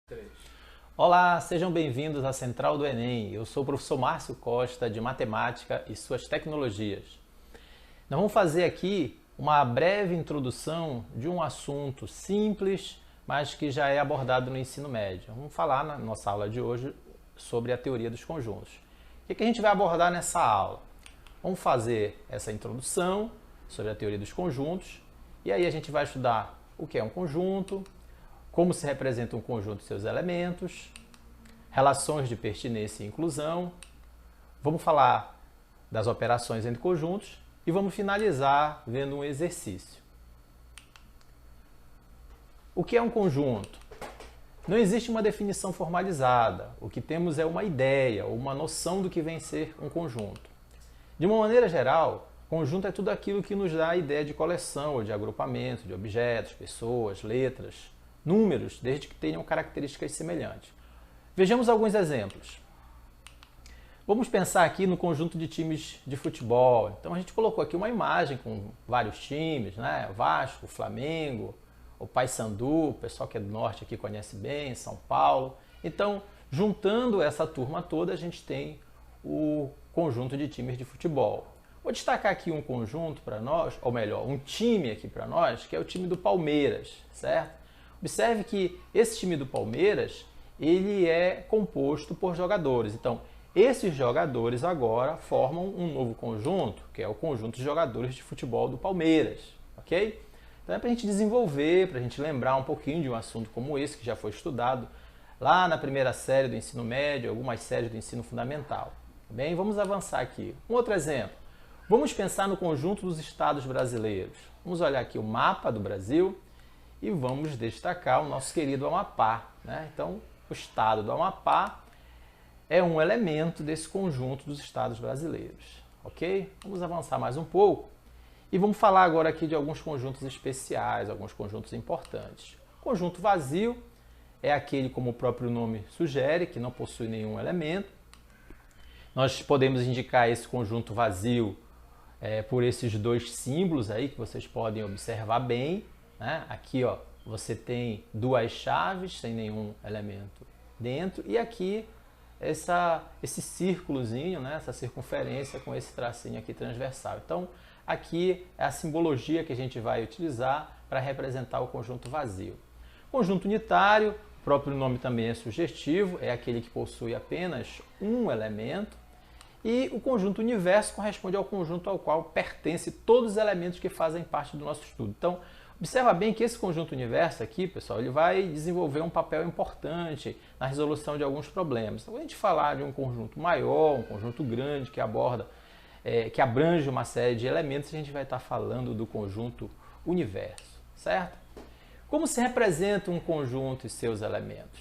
3. Olá, sejam bem-vindos à Central do Enem. Eu sou o professor Márcio Costa, de Matemática e suas tecnologias. Nós vamos fazer aqui uma breve introdução de um assunto simples, mas que já é abordado no ensino médio. Vamos falar na nossa aula de hoje sobre a teoria dos conjuntos. O que a gente vai abordar nessa aula? Vamos fazer essa introdução sobre a teoria dos conjuntos e aí a gente vai estudar o que é um conjunto, como se representa um conjunto e seus elementos, relações de pertinência e inclusão, vamos falar das operações entre conjuntos e vamos finalizar vendo um exercício. O que é um conjunto? Não existe uma definição formalizada, o que temos é uma ideia ou uma noção do que vem ser um conjunto. De uma maneira geral, conjunto é tudo aquilo que nos dá a ideia de coleção ou de agrupamento de objetos, pessoas, letras, números, desde que tenham características semelhantes. Vejamos alguns exemplos. Vamos pensar aqui no conjunto de times de futebol. Então a gente colocou aqui uma imagem com vários times, né? Vasco, Flamengo, o Paysandu, o pessoal que é do norte aqui conhece bem, São Paulo. Então, juntando essa turma toda, a gente tem o conjunto de times de futebol. Vou destacar aqui um conjunto para nós, ou melhor, um time aqui para nós, que é o time do Palmeiras, certo? Observe que esse time do Palmeiras, ele é composto por jogadores. Então, esses jogadores agora formam um novo conjunto, que é o conjunto de jogadores de futebol do Palmeiras, ok? Então é para a gente desenvolver, para a gente lembrar um pouquinho de um assunto como esse, que já foi estudado lá na primeira série do ensino médio, algumas séries do ensino fundamental. Bem, vamos avançar aqui. Um outro exemplo. Vamos pensar no conjunto dos estados brasileiros. Vamos olhar aqui o mapa do Brasil e vamos destacar o nosso querido Amapá, né? Então, o estado do Amapá é um elemento desse conjunto dos estados brasileiros, ok? Vamos avançar mais um pouco e vamos falar agora aqui de alguns conjuntos especiais, alguns conjuntos importantes. Conjunto vazio é aquele, como o próprio nome sugere, que não possui nenhum elemento. Nós podemos indicar esse conjunto vazio por esses dois símbolos aí que vocês podem observar bem, né? Aqui, ó, você tem duas chaves sem nenhum elemento dentro e aqui esse círculozinho, né? Essa circunferência com esse tracinho aqui transversal. Então, aqui é a simbologia que a gente vai utilizar para representar o conjunto vazio. Conjunto unitário, o próprio nome também é sugestivo, é aquele que possui apenas um elemento. E o conjunto universo corresponde ao conjunto ao qual pertence todos os elementos que fazem parte do nosso estudo. Então, observa bem que esse conjunto universo aqui, pessoal, ele vai desenvolver um papel importante na resolução de alguns problemas. Então, quando a gente falar de um conjunto maior, um conjunto grande que que abrange uma série de elementos, a gente vai estar falando do conjunto universo, certo? Como se representa um conjunto e seus elementos?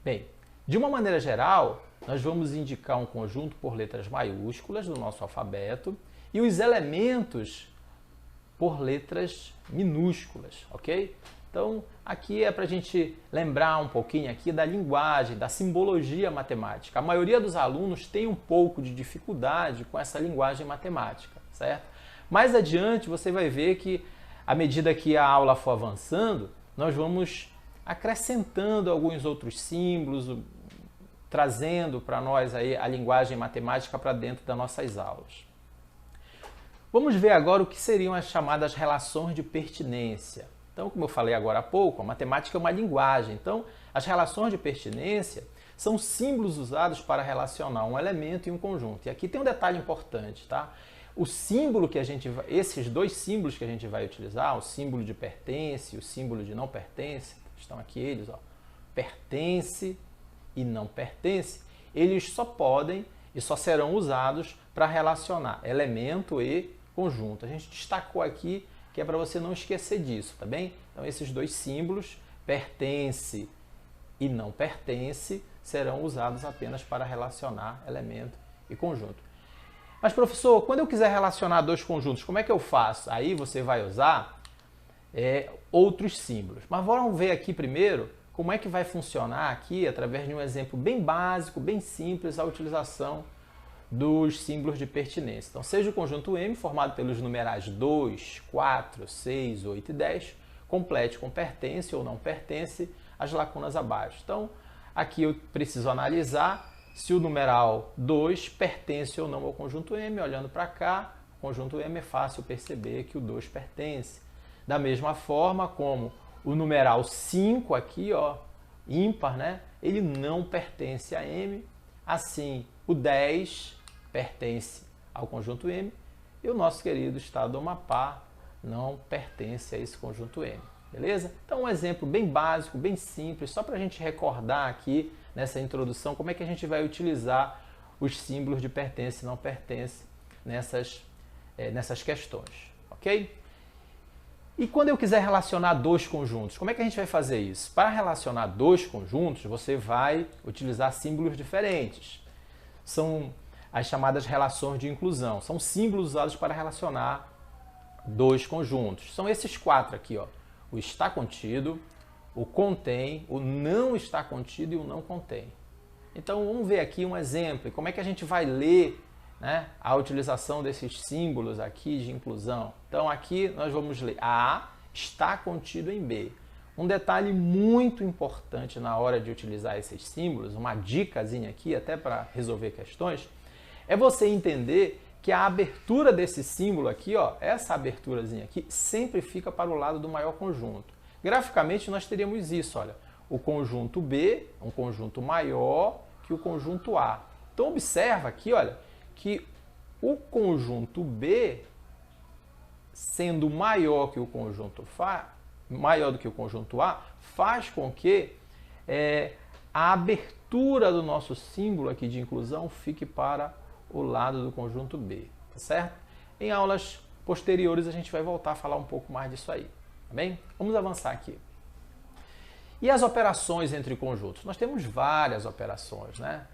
Bem, de uma maneira geral, nós vamos indicar um conjunto por letras maiúsculas do nosso alfabeto e os elementos por letras minúsculas, ok? Então, aqui é para a gente lembrar um pouquinho aqui da linguagem, da simbologia matemática. A maioria dos alunos tem um pouco de dificuldade com essa linguagem matemática, certo? Mais adiante, você vai ver que, à medida que a aula for avançando, nós vamos acrescentando alguns outros símbolos, trazendo para nós aí a linguagem matemática para dentro das nossas aulas. Vamos ver agora o que seriam as chamadas relações de pertinência. Então, como eu falei agora há pouco, a matemática é uma linguagem. Então, as relações de pertinência são símbolos usados para relacionar um elemento e um conjunto. E aqui tem um detalhe importante, tá? O símbolo que esses dois símbolos que a gente vai utilizar, o símbolo de pertence e o símbolo de não pertence, estão aqui eles, ó, pertence e não pertence, eles só podem e só serão usados para relacionar elemento e conjunto. A gente destacou aqui que é para você não esquecer disso, tá bem? Então esses dois símbolos, pertence e não pertence, serão usados apenas para relacionar elemento e conjunto. Mas professor, quando eu quiser relacionar dois conjuntos, como é que eu faço? Aí você vai usar outros símbolos. Mas vamos ver aqui primeiro como é que vai funcionar aqui, através de um exemplo bem básico, bem simples, a utilização dos símbolos de pertinência. Então, seja o conjunto M, formado pelos numerais 2, 4, 6, 8 e 10, complete com pertence ou não pertence as lacunas abaixo. Então, aqui eu preciso analisar se o numeral 2 pertence ou não ao conjunto M. Olhando para cá, o conjunto M é fácil perceber que o 2 pertence. Da mesma forma como o numeral 5 aqui, ó, ímpar, né? Ele não pertence a M. Assim, o 10 pertence ao conjunto M e o nosso querido estado do Amapá não pertence a esse conjunto M. Beleza? Então, um exemplo bem básico, bem simples, só para a gente recordar aqui nessa introdução como é que a gente vai utilizar os símbolos de pertence e não pertence nessas questões, ok? E quando eu quiser relacionar dois conjuntos, como é que a gente vai fazer isso? Para relacionar dois conjuntos, você vai utilizar símbolos diferentes. São as chamadas relações de inclusão. São símbolos usados para relacionar dois conjuntos. São esses quatro aqui, ó. O está contido, o contém, o não está contido e o não contém. Então vamos ver aqui um exemplo. Como é que a gente vai ler, né, a utilização desses símbolos aqui de inclusão? Então aqui nós vamos ler A está contido em B. Um detalhe muito importante na hora de utilizar esses símbolos, uma dicasinha aqui até para resolver questões, é você entender que a abertura desse símbolo aqui, ó, essa aberturazinha aqui, sempre fica para o lado do maior conjunto. Graficamente nós teríamos isso, olha, o conjunto B, um conjunto maior que o conjunto A. Então observa aqui, olha, que o conjunto B, sendo maior que o conjunto maior do que o conjunto A, faz com que a abertura do nosso símbolo aqui de inclusão fique para o lado do conjunto B, tá certo? Em aulas posteriores a gente vai voltar a falar um pouco mais disso aí, tá bem? Vamos avançar aqui. E as operações entre conjuntos? Nós temos várias operações, né?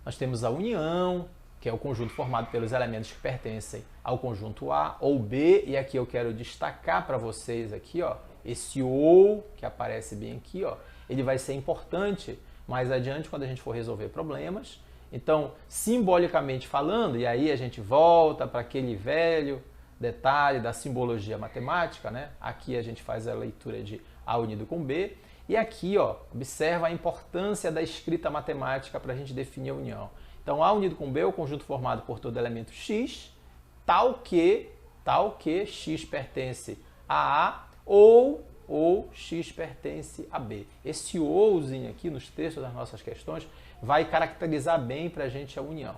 Nós temos a união, que é o conjunto formado pelos elementos que pertencem ao conjunto A ou B, e aqui eu quero destacar para vocês aqui, ó, esse OU, que aparece bem aqui, ó, ele vai ser importante mais adiante quando a gente for resolver problemas. Então, simbolicamente falando, e aí a gente volta para aquele velho detalhe da simbologia matemática, né? Aqui a gente faz a leitura de A unido com B, e aqui, ó, observa a importância da escrita matemática para a gente definir a união. Então, A unido com B é o conjunto formado por todo elemento X, tal que X pertence a A ou X pertence a B. Esse ouzinho aqui nos textos das nossas questões vai caracterizar bem para a gente a união,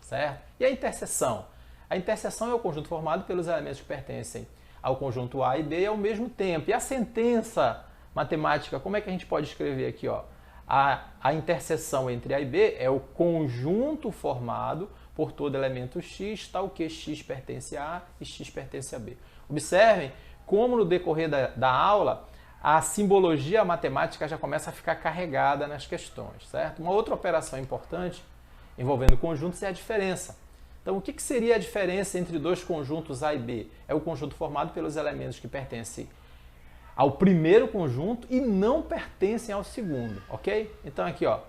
certo? E a interseção? A interseção é o conjunto formado pelos elementos que pertencem ao conjunto A e B ao mesmo tempo. E a sentença matemática, como é que a gente pode escrever aqui, ó? A interseção entre A e B é o conjunto formado por todo elemento X, tal que X pertence a A e X pertence a B. Observem como no decorrer da aula a simbologia matemática já começa a ficar carregada nas questões, certo? Uma outra operação importante envolvendo conjuntos é a diferença. Então, o que seria a diferença entre dois conjuntos A e B? É o conjunto formado pelos elementos que pertencem ao primeiro conjunto e não pertencem ao segundo, ok? Então, aqui, ó,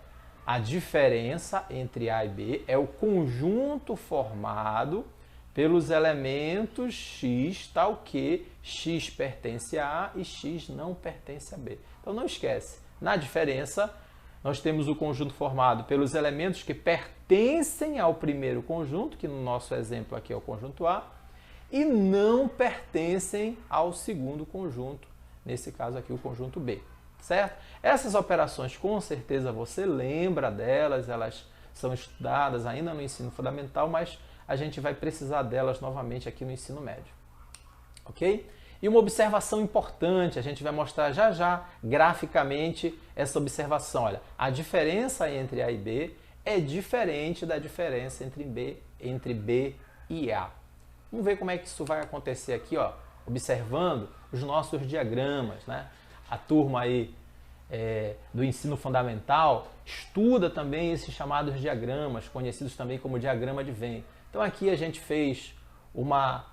a diferença entre A e B é o conjunto formado pelos elementos X, tal que X pertence a A e X não pertence a B. Então não esquece, na diferença nós temos o conjunto formado pelos elementos que pertencem ao primeiro conjunto, que no nosso exemplo aqui é o conjunto A, e não pertencem ao segundo conjunto, nesse caso aqui o conjunto B, certo? Essas operações com certeza você lembra delas, elas são estudadas ainda no ensino fundamental, mas a gente vai precisar delas novamente aqui no ensino médio, ok? E uma observação importante, a gente vai mostrar já já graficamente essa observação. Olha, a diferença entre A e B é diferente da diferença entre B e A. Vamos ver como é que isso vai acontecer aqui, ó, observando os nossos diagramas, né? A turma aí do ensino fundamental estuda também esses chamados diagramas, conhecidos também como diagrama de Venn. Então aqui a gente fez uma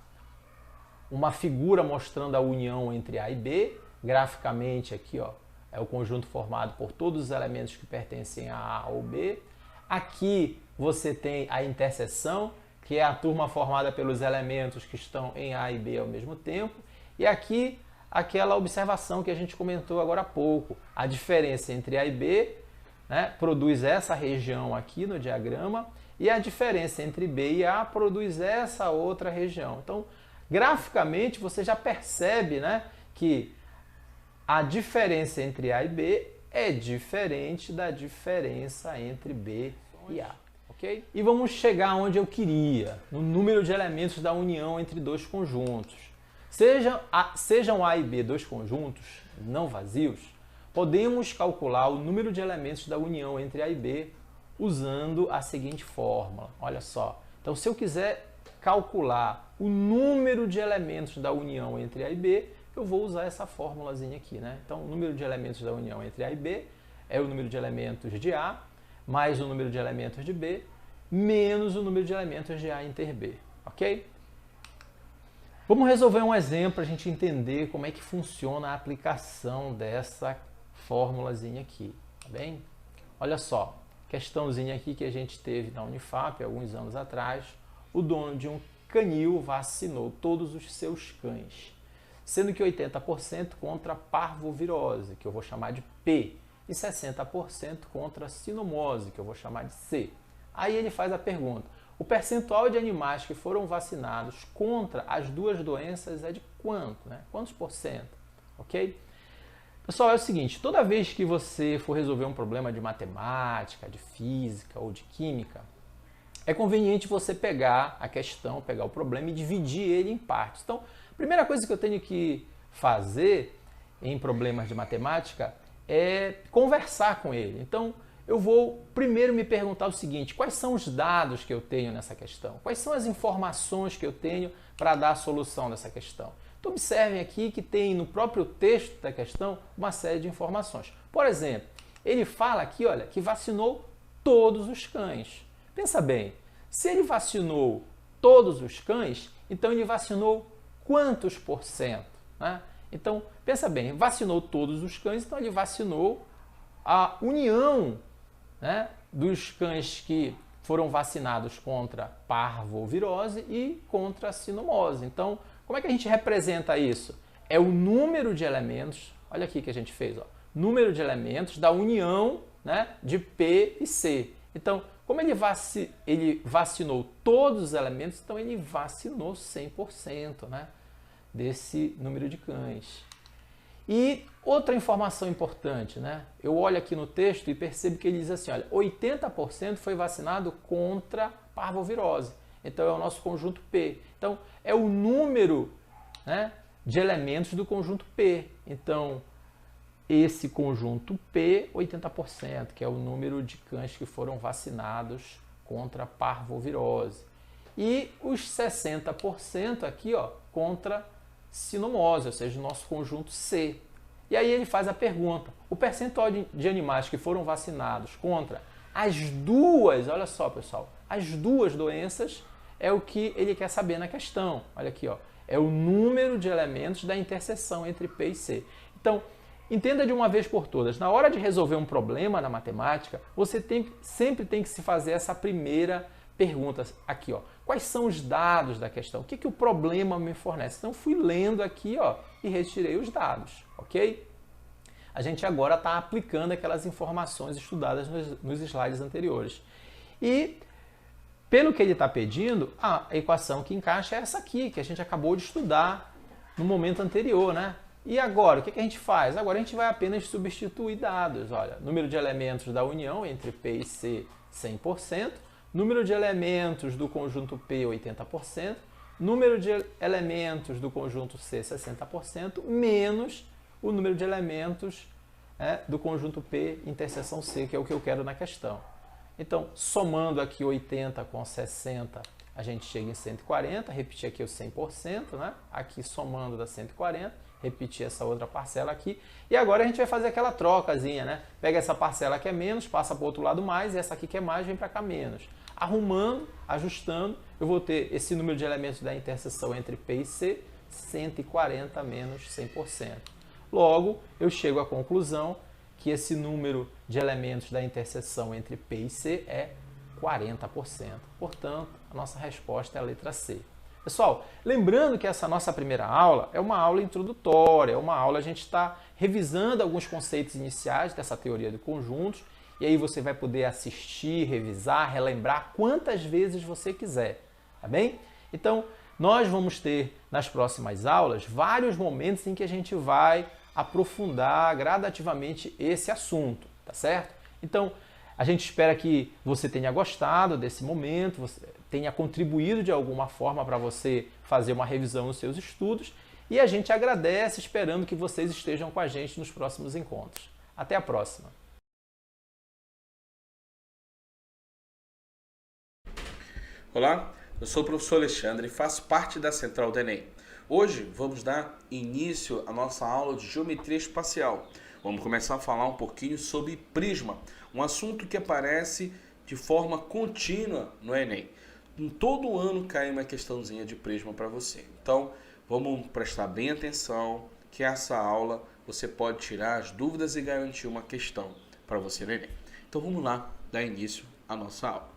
figura mostrando a união entre A e B. Graficamente aqui, ó, é o conjunto formado por todos os elementos que pertencem a A ou B. Aqui você tem a interseção, que é a turma formada pelos elementos que estão em A e B ao mesmo tempo. E aqui aquela observação que a gente comentou agora há pouco. A diferença entre A e B, né, produz essa região aqui no diagrama, e a diferença entre B e A produz essa outra região. Então, graficamente, você já percebe, né, que a diferença entre A e B é diferente da diferença entre B e A. Okay? E vamos chegar onde eu queria, no número de elementos da união entre dois conjuntos. Sejam A e B dois conjuntos não vazios, podemos calcular o número de elementos da união entre A e B usando a seguinte fórmula. Olha só. Então, se eu quiser calcular o número de elementos da união entre A e B, eu vou usar essa formulazinha aqui, né? Então, o número de elementos da união entre A e B é o número de elementos de A mais o número de elementos de B menos o número de elementos de A inter B, ok? Vamos resolver um exemplo para a gente entender como é que funciona a aplicação dessa formulazinha aqui, tá bem? Olha só, questãozinha aqui que a gente teve na Unifap alguns anos atrás. O dono de um canil vacinou todos os seus cães, sendo que 80% contra parvovirose, que eu vou chamar de P, e 60% contra sinomose, que eu vou chamar de C. Aí ele faz a pergunta: o percentual de animais que foram vacinados contra as duas doenças é de quanto? Né? Quantos por cento? Ok? Pessoal, é o seguinte, toda vez que você for resolver um problema de matemática, de física ou de química, é conveniente você pegar a questão, pegar o problema e dividir ele em partes. Então, a primeira coisa que eu tenho que fazer em problemas de matemática é conversar com ele. Então, eu vou primeiro me perguntar o seguinte: quais são os dados que eu tenho nessa questão? Quais são as informações que eu tenho para dar a solução dessa questão? Então, observem aqui que tem no próprio texto da questão uma série de informações. Por exemplo, ele fala aqui, olha, que vacinou todos os cães. Pensa bem, se ele vacinou todos os cães, então ele vacinou quantos por cento? Né? Então, pensa bem, vacinou todos os cães, então ele vacinou a união, né, dos cães que foram vacinados contra parvovirose e contra a sinomose. Então, como é que a gente representa isso? É o número de elementos, olha aqui que a gente fez, ó, número de elementos da união, né, de P e C. Então, como ele vacinou todos os elementos, então ele vacinou 100%, né, desse número de cães. E outra informação importante, né? Eu olho aqui no texto e percebo que ele diz assim, olha, 80% foi vacinado contra parvovirose. Então é o nosso conjunto P. Então é o número, né, de elementos do conjunto P. Então esse conjunto P, 80%, que é o número de cães que foram vacinados contra parvovirose. E os 60% aqui, ó, contra sinomose, ou seja, o nosso conjunto C. E aí ele faz a pergunta: o percentual de animais que foram vacinados contra as duas, olha só pessoal, as duas doenças é o que ele quer saber na questão. Olha aqui, ó, é o número de elementos da interseção entre P e C. Então, entenda de uma vez por todas, na hora de resolver um problema na matemática, você sempre tem que se fazer essa primeira pergunta aqui, ó. Quais são os dados da questão? O que o problema me fornece? Então, fui lendo aqui, ó, e retirei os dados, ok? A gente agora está aplicando aquelas informações estudadas nos slides anteriores. E, pelo que ele está pedindo, a equação que encaixa é essa aqui, que a gente acabou de estudar no momento anterior, né? E agora, o que a gente faz? Agora a gente vai apenas substituir dados. Olha, número de elementos da união entre P e C, 100%. Número de elementos do conjunto P, 80%. Número de elementos do conjunto C, 60%. Menos o número de elementos do conjunto P, interseção C, que é o que eu quero na questão. Então, somando aqui 80 com 60, a gente chega em 140. Repetir aqui o 100%, né? Aqui somando dá 140. Repetir essa outra parcela aqui. E agora a gente vai fazer aquela trocazinha, né? Pega essa parcela que é menos, passa para o outro lado mais, e essa aqui que é mais, vem para cá menos. Arrumando, ajustando, eu vou ter esse número de elementos da interseção entre P e C, 140 menos 100%. Logo, eu chego à conclusão que esse número de elementos da interseção entre P e C é 40%. Portanto, a nossa resposta é a letra C. Pessoal, lembrando que essa nossa primeira aula é uma aula introdutória, é uma aula a gente está revisando alguns conceitos iniciais dessa teoria de conjuntos, e aí você vai poder assistir, revisar, relembrar quantas vezes você quiser, tá bem? Então, nós vamos ter nas próximas aulas vários momentos em que a gente vai aprofundar gradativamente esse assunto, tá certo? Então, a gente espera que você tenha gostado desse momento, você tenha contribuído de alguma forma para você fazer uma revisão nos seus estudos, e a gente agradece esperando que vocês estejam com a gente nos próximos encontros. Até a próxima! Olá, eu sou o professor Alexandre e faço parte da Central do Enem. Hoje vamos dar início à nossa aula de Geometria Espacial. Vamos começar a falar um pouquinho sobre prisma, um assunto que aparece de forma contínua no Enem. Em todo ano cai uma questãozinha de prisma para você. Então, vamos prestar bem atenção que essa aula você pode tirar as dúvidas e garantir uma questão para você no Enem. Então, vamos lá dar início à nossa aula.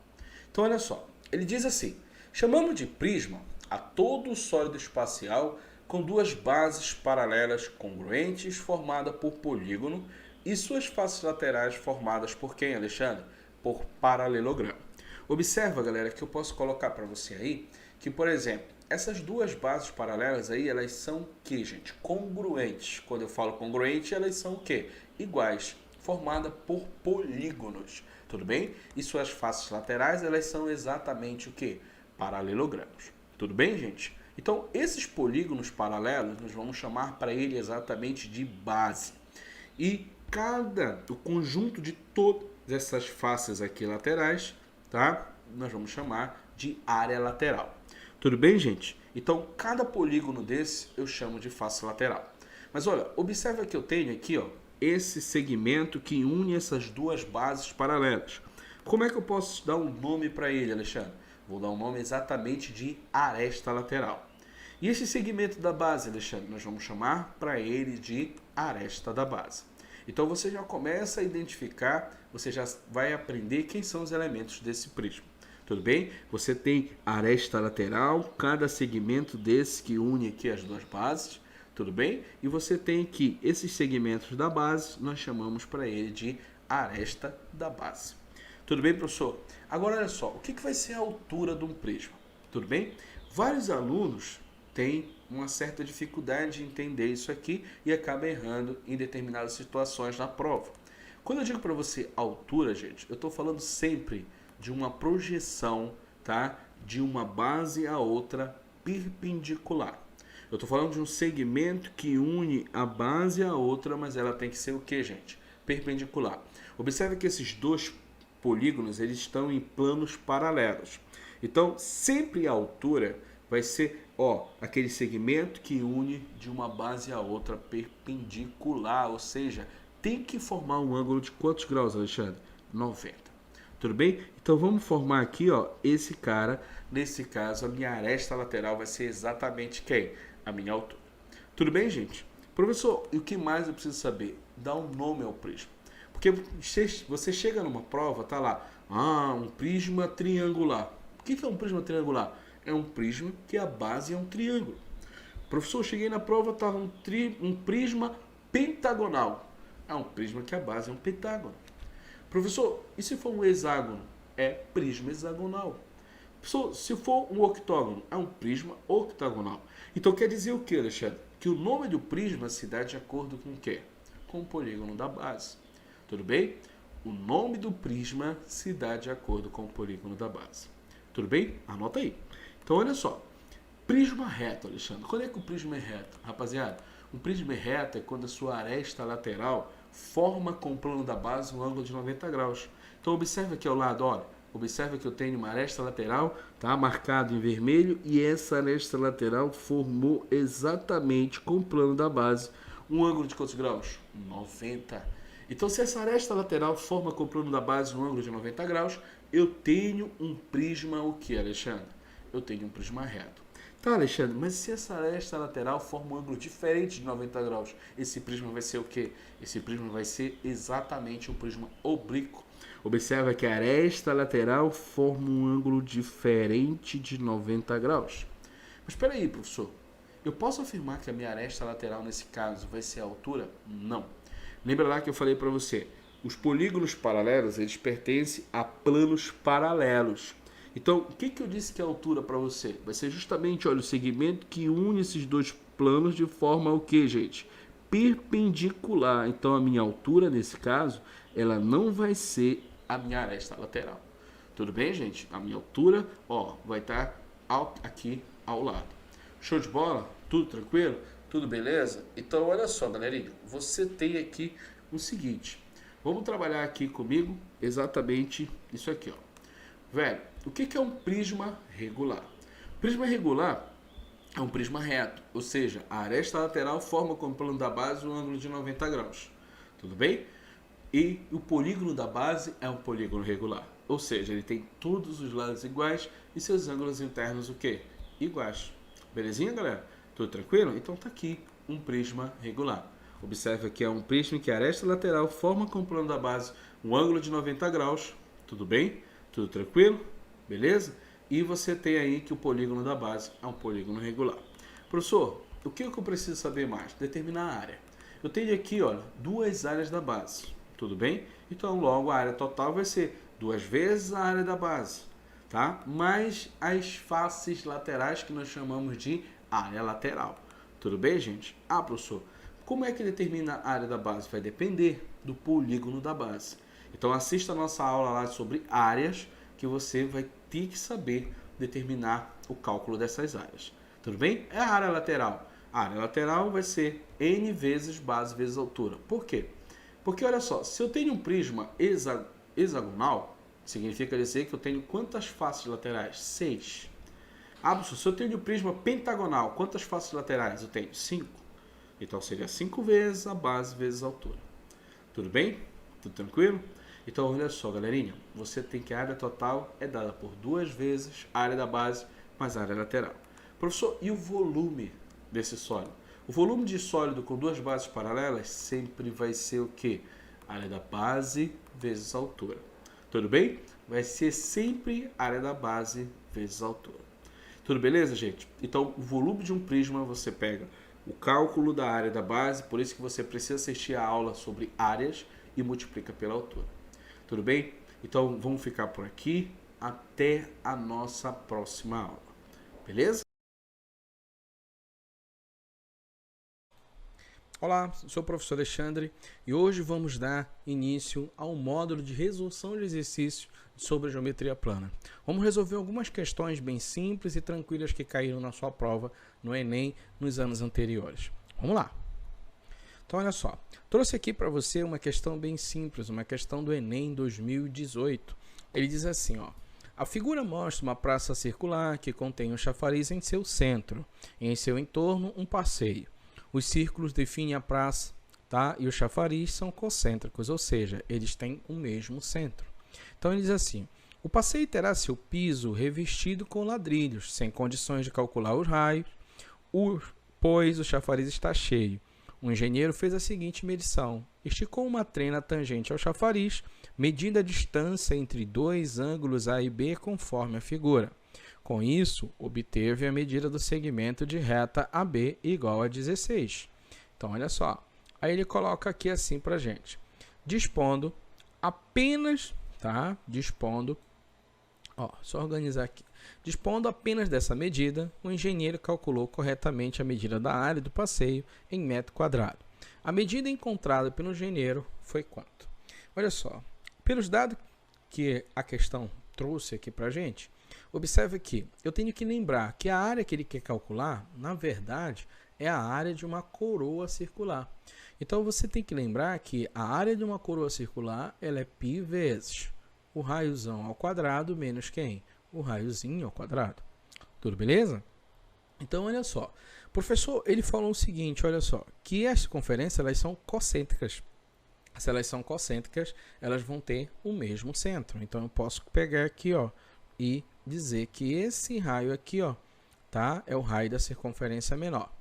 Então, olha só. Ele diz assim: chamamos de prisma a todo o sólido espacial com duas bases paralelas congruentes formadas por polígono e suas faces laterais formadas por quem, Alexandre? Por paralelogramo. Observa, galera, que eu posso colocar para você aí que, por exemplo, essas duas bases paralelas aí, elas são o que, gente? Congruentes. Quando eu falo congruente, elas são o quê? Iguais, formada por polígonos. Tudo bem? E suas faces laterais, elas são exatamente o quê? Paralelogramos. Tudo bem, gente? Então, esses polígonos paralelos, nós vamos chamar para ele exatamente de base. E o conjunto de todas essas faces aqui laterais, tá? Nós vamos chamar de área lateral. Tudo bem, gente? Então, cada polígono desse eu chamo de face lateral. Mas olha, observa que eu tenho aqui, ó, esse segmento que une essas duas bases paralelas. Como é que eu posso dar um nome para ele, Alexandre? Vou dar um nome exatamente de aresta lateral. E esse segmento da base, Alexandre, nós vamos chamar para ele de aresta da base. Então você já começa a identificar, você já vai aprender quem são os elementos desse prisma. Tudo bem? Você tem aresta lateral, cada segmento desse que une aqui as duas bases. Tudo bem? E você tem aqui esses segmentos da base, nós chamamos para ele de aresta da base. Tudo bem, professor? Agora, olha só, o que vai ser a altura de um prisma? Tudo bem? Vários alunos têm uma certa dificuldade de entender isso aqui e acabam errando em determinadas situações na prova. Quando eu digo para você altura, gente, eu estou falando sempre de uma projeção, tá? De uma base a outra perpendicular. Eu estou falando de um segmento que une a base a outra, mas ela tem que ser o que, gente? Perpendicular. Observe que esses dois polígonos, eles estão em planos paralelos. Então, sempre a altura vai ser, ó, aquele segmento que une de uma base a outra perpendicular, ou seja, tem que formar um ângulo de quantos graus, Alexandre? 90. Tudo bem? Então, vamos formar aqui, ó, esse cara. Nesse caso, a minha aresta lateral vai ser exatamente quem? A minha altura. Tudo bem, gente? Professor, e o que mais eu preciso saber? Dá um nome ao prisma. Porque você chega numa prova, tá lá, um prisma triangular. O que é um prisma triangular? É um prisma que a base é um triângulo. Professor, eu cheguei na prova, estava um prisma pentagonal. É um prisma que a base é um pentágono. Professor, e se for um hexágono? É prisma hexagonal. Professor, se for um octógono, é um prisma octagonal. Então quer dizer o que, Alexandre? Que o nome do prisma se dá de acordo com o quê? Com o polígono da base. Tudo bem? O nome do prisma se dá de acordo com o polígono da base. Tudo bem? Anota aí. Então olha só. Prisma reto, Alexandre. Quando é que o prisma é reto? Rapaziada, um prisma reto é quando a sua aresta lateral forma com o plano da base um ângulo de 90 graus. Então observa aqui ao lado, olha. Observa que eu tenho uma aresta lateral, tá marcado em vermelho, e essa aresta lateral formou exatamente com o plano da base um ângulo de quantos graus? 90. Então, se essa aresta lateral forma com o plano da base um ângulo de 90 graus, eu tenho um prisma o que, Alexandre? Eu tenho um prisma reto. Tá, Alexandre, mas se essa aresta lateral forma um ângulo diferente de 90 graus, esse prisma vai ser o quê? Esse prisma vai ser exatamente um prisma oblíquo. Observa que a aresta lateral forma um ângulo diferente de 90 graus. Mas espera aí, professor. Eu posso afirmar que a minha aresta lateral nesse caso vai ser a altura? Não. Lembra lá que eu falei para você, os polígonos paralelos, eles pertencem a planos paralelos. Então, o que eu disse que é a altura para você? Vai ser justamente, olha, o segmento que une esses dois planos de forma o que, gente? Perpendicular. Então, a minha altura, nesse caso, ela não vai ser a minha aresta lateral. Tudo bem, gente? A minha altura, ó, vai estar aqui ao lado. Show de bola? Tudo tranquilo? Tudo beleza? Então, olha só, galerinha. Você tem aqui o seguinte. Vamos trabalhar aqui comigo exatamente isso aqui, ó. Velho, o que é um prisma regular? Prisma regular é um prisma reto, ou seja, a aresta lateral forma com o plano da base um ângulo de 90 graus. Tudo bem? E o polígono da base é um polígono regular, ou seja, ele tem todos os lados iguais e seus ângulos internos o quê? Iguais. Belezinha, galera? Tudo tranquilo? Então tá aqui um prisma regular. Observe que é um prisma que a aresta lateral forma com o plano da base um ângulo de 90 graus. Tudo bem? Tudo tranquilo? Beleza? E você tem aí que o polígono da base é um polígono regular. Professor, o que eu preciso saber mais? Determinar a área. Eu tenho aqui, olha, duas áreas da base. Tudo bem? Então, logo, a área total vai ser 2 vezes a área da base, tá? Mais as faces laterais que nós chamamos de área lateral. Tudo bem, gente? Ah, professor, como é que determina a área da base? Vai depender do polígono da base. Então, assista a nossa aula lá sobre áreas, que você vai ter que saber determinar o cálculo dessas áreas. Tudo bem? É a área lateral. A área lateral vai ser n vezes base vezes altura. Por quê? Porque, olha só, se eu tenho um prisma hexagonal, significa dizer que eu tenho quantas faces laterais? 6. Ah, professor, se eu tenho um prisma pentagonal, quantas faces laterais? Eu tenho 5. Então, seria 5 vezes a base vezes a altura. Tudo bem? Tudo tranquilo? Então, olha só, galerinha, você tem que a área total é dada por 2 vezes a área da base mais a área lateral. Professor, e o volume desse sólido? O volume de sólido com duas bases paralelas sempre vai ser o quê? A área da base vezes a altura. Tudo bem? Vai ser sempre a área da base vezes a altura. Tudo beleza, gente? Então, o volume de um prisma, você pega o cálculo da área da base, por isso que você precisa assistir a aula sobre áreas e multiplica pela altura. Tudo bem? Então, vamos ficar por aqui até a nossa próxima aula. Beleza? Olá, sou o professor Alexandre e hoje vamos dar início ao módulo de resolução de exercícios sobre a geometria plana. Vamos resolver algumas questões bem simples e tranquilas que caíram na sua prova no Enem nos anos anteriores. Vamos lá! Então, olha só, trouxe aqui para você uma questão bem simples, uma questão do Enem 2018. Ele diz assim, ó, a figura mostra uma praça circular que contém um chafariz em seu centro, e em seu entorno um passeio. Os círculos definem a praça, tá? E os chafariz são concêntricos, ou seja, eles têm o mesmo centro. Então, ele diz assim, o passeio terá seu piso revestido com ladrilhos, sem condições de calcular os raios, pois o chafariz está cheio. O engenheiro fez a seguinte medição. Esticou uma trena tangente ao chafariz, medindo a distância entre dois ângulos A e B conforme a figura. Com isso, obteve a medida do segmento de reta AB igual a 16. Então, olha só. Aí ele coloca aqui assim para a gente. Dispondo apenas, tá? Só organizar aqui. Dispondo apenas dessa medida, o engenheiro calculou corretamente a medida da área do passeio em metro quadrado. A medida encontrada pelo engenheiro foi quanto? Olha só, pelos dados que a questão trouxe aqui para a gente, observe aqui, eu tenho que lembrar que a área que ele quer calcular, na verdade, é a área de uma coroa circular. Então, você tem que lembrar que a área de uma coroa circular ela é π vezes o raiozão ao quadrado menos quem? O raiozinho ao quadrado. Tudo beleza? Então, olha só. O professor, ele falou o seguinte, olha só, que as circunferências, elas são concêntricas. Se elas são concêntricas, elas vão ter o mesmo centro. Então, eu posso pegar aqui, ó, e dizer que esse raio aqui, ó, tá? É o raio da circunferência menor.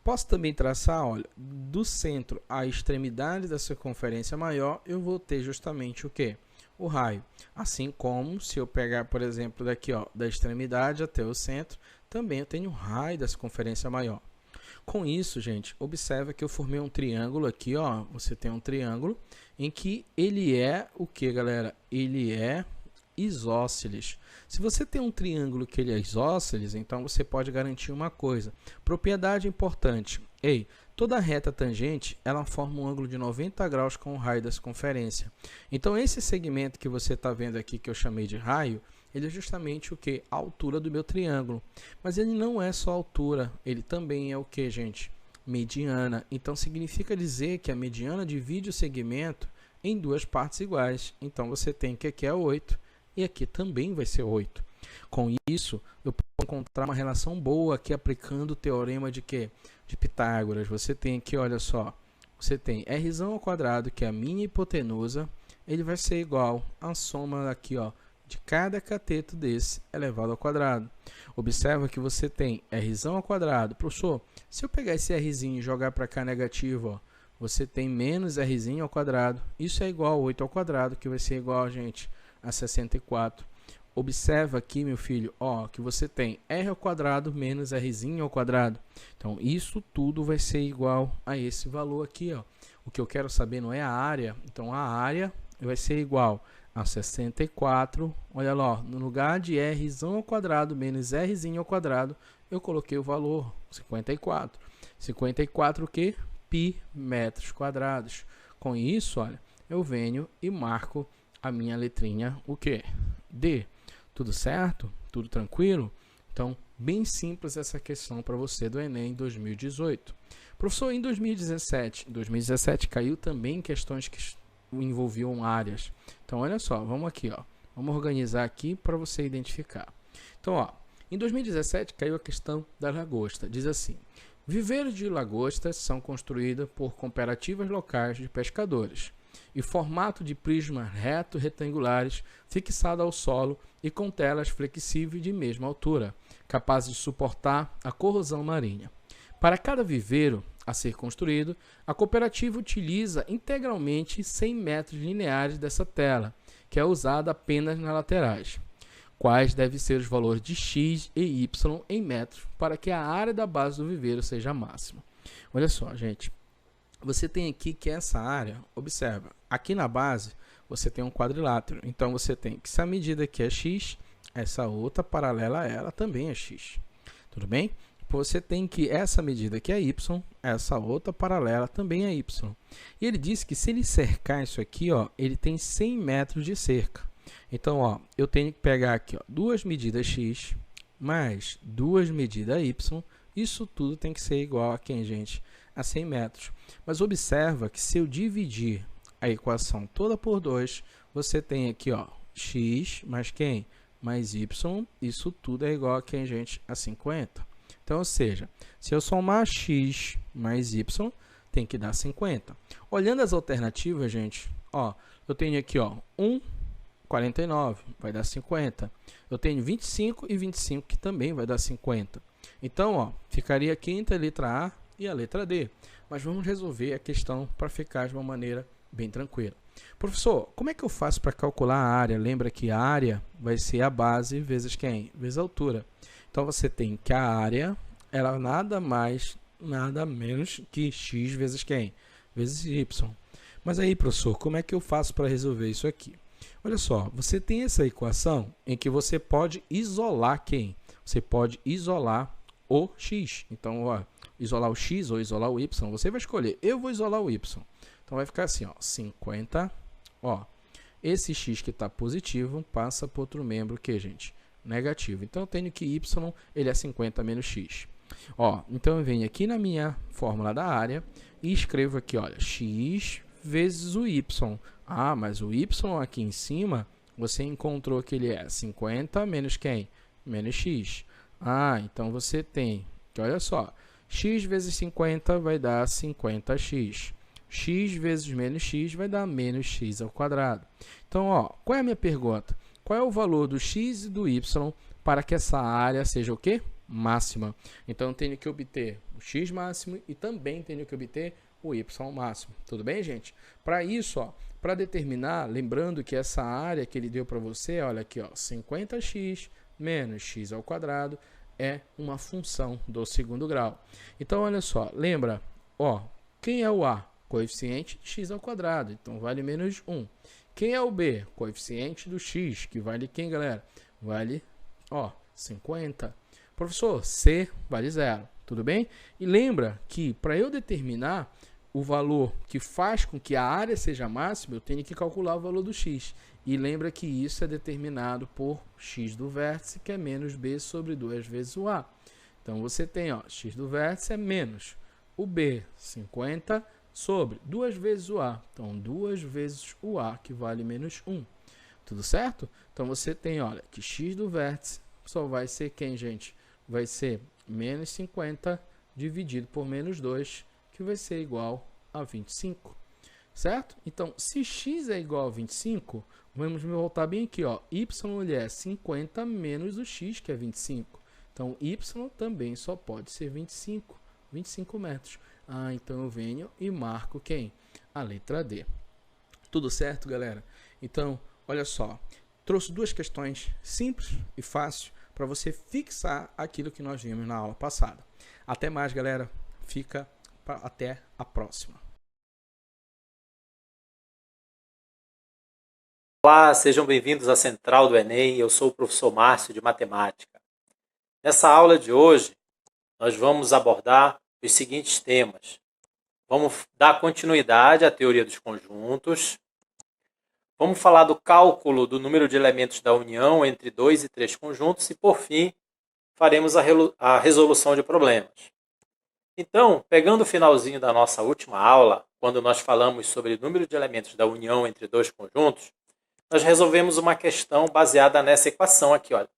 Posso também traçar, olha, do centro à extremidade da circunferência maior, eu vou ter justamente o quê? O raio. Assim como se eu pegar, por exemplo, daqui, ó, da extremidade até o centro, também eu tenho raio da circunferência maior. Com isso, gente, observa que eu formei um triângulo aqui, ó. Você tem um triângulo em que ele é o que, galera? Ele é isósceles. Se você tem um triângulo que ele é isósceles, então você pode garantir uma coisa. Propriedade importante. Ei, toda reta tangente, ela forma um ângulo de 90 graus com o raio da circunferência. Então, esse segmento que você está vendo aqui, que eu chamei de raio, ele é justamente o que? A altura do meu triângulo. Mas ele não é só altura, ele também é o que, gente? Mediana. Então, significa dizer que a mediana divide o segmento em duas partes iguais. Então, você tem que aqui é 8 e aqui também vai ser 8. Com isso, eu posso encontrar uma relação boa aqui aplicando o teorema de quê? De Pitágoras. Você tem aqui, olha só, você tem r², que é a minha hipotenusa, ele vai ser igual à soma aqui, ó, de cada cateto desse elevado ao quadrado. Observa que você tem r². Professor, se eu pegar esse rzinho e jogar para cá negativo, ó, você tem menos r². Isso é igual a 8 ao quadrado, que vai ser igual, gente, a 64. Observa aqui, meu filho, ó, que você tem r² menos r². Então, isso tudo vai ser igual a esse valor aqui, ó. O que eu quero saber não é a área. Então, a área vai ser igual a 64. Olha lá, no lugar de r² menos r², eu coloquei o valor 54. 54 o quê? Pi metros quadrados. Com isso, olha, eu venho e marco a minha letrinha, o quê? D. Tudo certo? Tudo tranquilo? Então, bem simples essa questão para você do Enem 2018. Professor, em 2017 caiu também questões que envolviam áreas. Então, olha só, vamos aqui, ó. Vamos organizar aqui para você identificar. Então, ó, em 2017 caiu a questão da lagosta. Diz assim: viveiros de lagostas são construídos por cooperativas locais de pescadores e formato de prisma reto retangulares fixado ao solo e com telas flexíveis de mesma altura, capazes de suportar a corrosão marinha. Para cada viveiro a ser construído, a cooperativa utiliza integralmente 100 metros lineares dessa tela, que é usada apenas nas laterais. Quais devem ser os valores de x e y em metros para que a área da base do viveiro seja máxima? Olha só, gente. Você tem aqui que essa área, observa, aqui na base você tem um quadrilátero. Então, você tem que essa medida aqui é x, essa outra paralela a ela também é x. Tudo bem? Você tem que essa medida aqui é y, essa outra paralela também é y. E ele disse que se ele cercar isso aqui, ó, ele tem 100 metros de cerca. Então, ó, eu tenho que pegar aqui, ó, duas medidas x mais duas medidas y. Isso tudo tem que ser igual a quem, gente? A 100 metros. Mas observa que se eu dividir a equação toda por 2, você tem aqui, ó, x mais quem? Mais y. Isso tudo é igual a quem, gente? A 50. Então, ou seja, se eu somar x mais y, tem que dar 50. Olhando as alternativas, gente, ó, eu tenho aqui, ó, 49, vai dar 50. Eu tenho 25 e 25, que também vai dar 50. Então, ó, ficaria aqui entre a letra A e a letra D. Mas vamos resolver a questão para ficar de uma maneira bem tranquila. Professor, como é que eu faço para calcular a área? Lembra que a área vai ser a base vezes quem? Vezes a altura. Então, você tem que a área, ela nada mais, nada menos que x vezes quem? Vezes y. Mas aí, professor, como é que eu faço para resolver isso aqui? Olha só, você tem essa equação em que você pode isolar quem? Você pode isolar o x. Então, ó, isolar o x ou isolar o y, você vai escolher. Eu vou isolar o y. Então, vai ficar assim, ó, 50. Ó, esse x que está positivo passa para outro membro que, gente? Negativo. Então, eu tenho que y, ele é 50 menos x. Ó, então, eu venho aqui na minha fórmula da área e escrevo aqui, olha, x vezes o y. Ah, mas o y aqui em cima, você encontrou que ele é 50 menos quem? Menos x. Ah, então você tem que, olha só, x vezes 50 vai dar 50x. X vezes menos x vai dar menos x ao quadrado. Então, ó, qual é a minha pergunta? Qual é o valor do x e do y para que essa área seja o quê? Máxima. Então, eu tenho que obter o x máximo e também tenho que obter o y máximo. Tudo bem, gente? Para isso, ó, para determinar, lembrando que essa área que ele deu para você, olha aqui, ó, 50x menos x ao quadrado, é uma função do segundo grau. Então, olha só, lembra, ó, quem é o A? Coeficiente de x ao quadrado, então vale menos 1. Quem é o B? Coeficiente do x, que vale quem, galera? Vale, ó, 50. Professor, C vale 0, tudo bem? E lembra que para eu determinar o valor que faz com que a área seja máxima, eu tenho que calcular o valor do x. E lembra que isso é determinado por x do vértice, que é menos b sobre 2 vezes o a. Então, você tem, ó, x do vértice é menos o b, 50, sobre 2 vezes o a. Então, 2 vezes o a, que vale menos 1. Tudo certo? Então, você tem, olha, que x do vértice só vai ser quem, gente? Vai ser menos 50 dividido por menos 2, que vai ser igual a 25. Certo? Então, se x é igual a 25, vamos voltar bem aqui, ó. Y ele é 50 menos o x, que é 25. Então, y também só pode ser 25 metros. Ah, então eu venho e marco quem? A letra D. Tudo certo, galera? Então, olha só. Trouxe duas questões simples e fáceis para você fixar aquilo que nós vimos na aula passada. Até mais, galera. Fica até a próxima. Olá, sejam bem-vindos à Central do Enem. Eu sou o professor Márcio de Matemática. Nessa aula de hoje, nós vamos abordar os seguintes temas. Vamos dar continuidade à teoria dos conjuntos. Vamos falar do cálculo do número de elementos da união entre 2 e 3 conjuntos. E, por fim, faremos a resolução de problemas. Então, pegando o finalzinho da nossa última aula, quando nós falamos sobre o número de elementos da união entre 2 conjuntos, nós resolvemos uma questão baseada nessa equação aqui. Olha.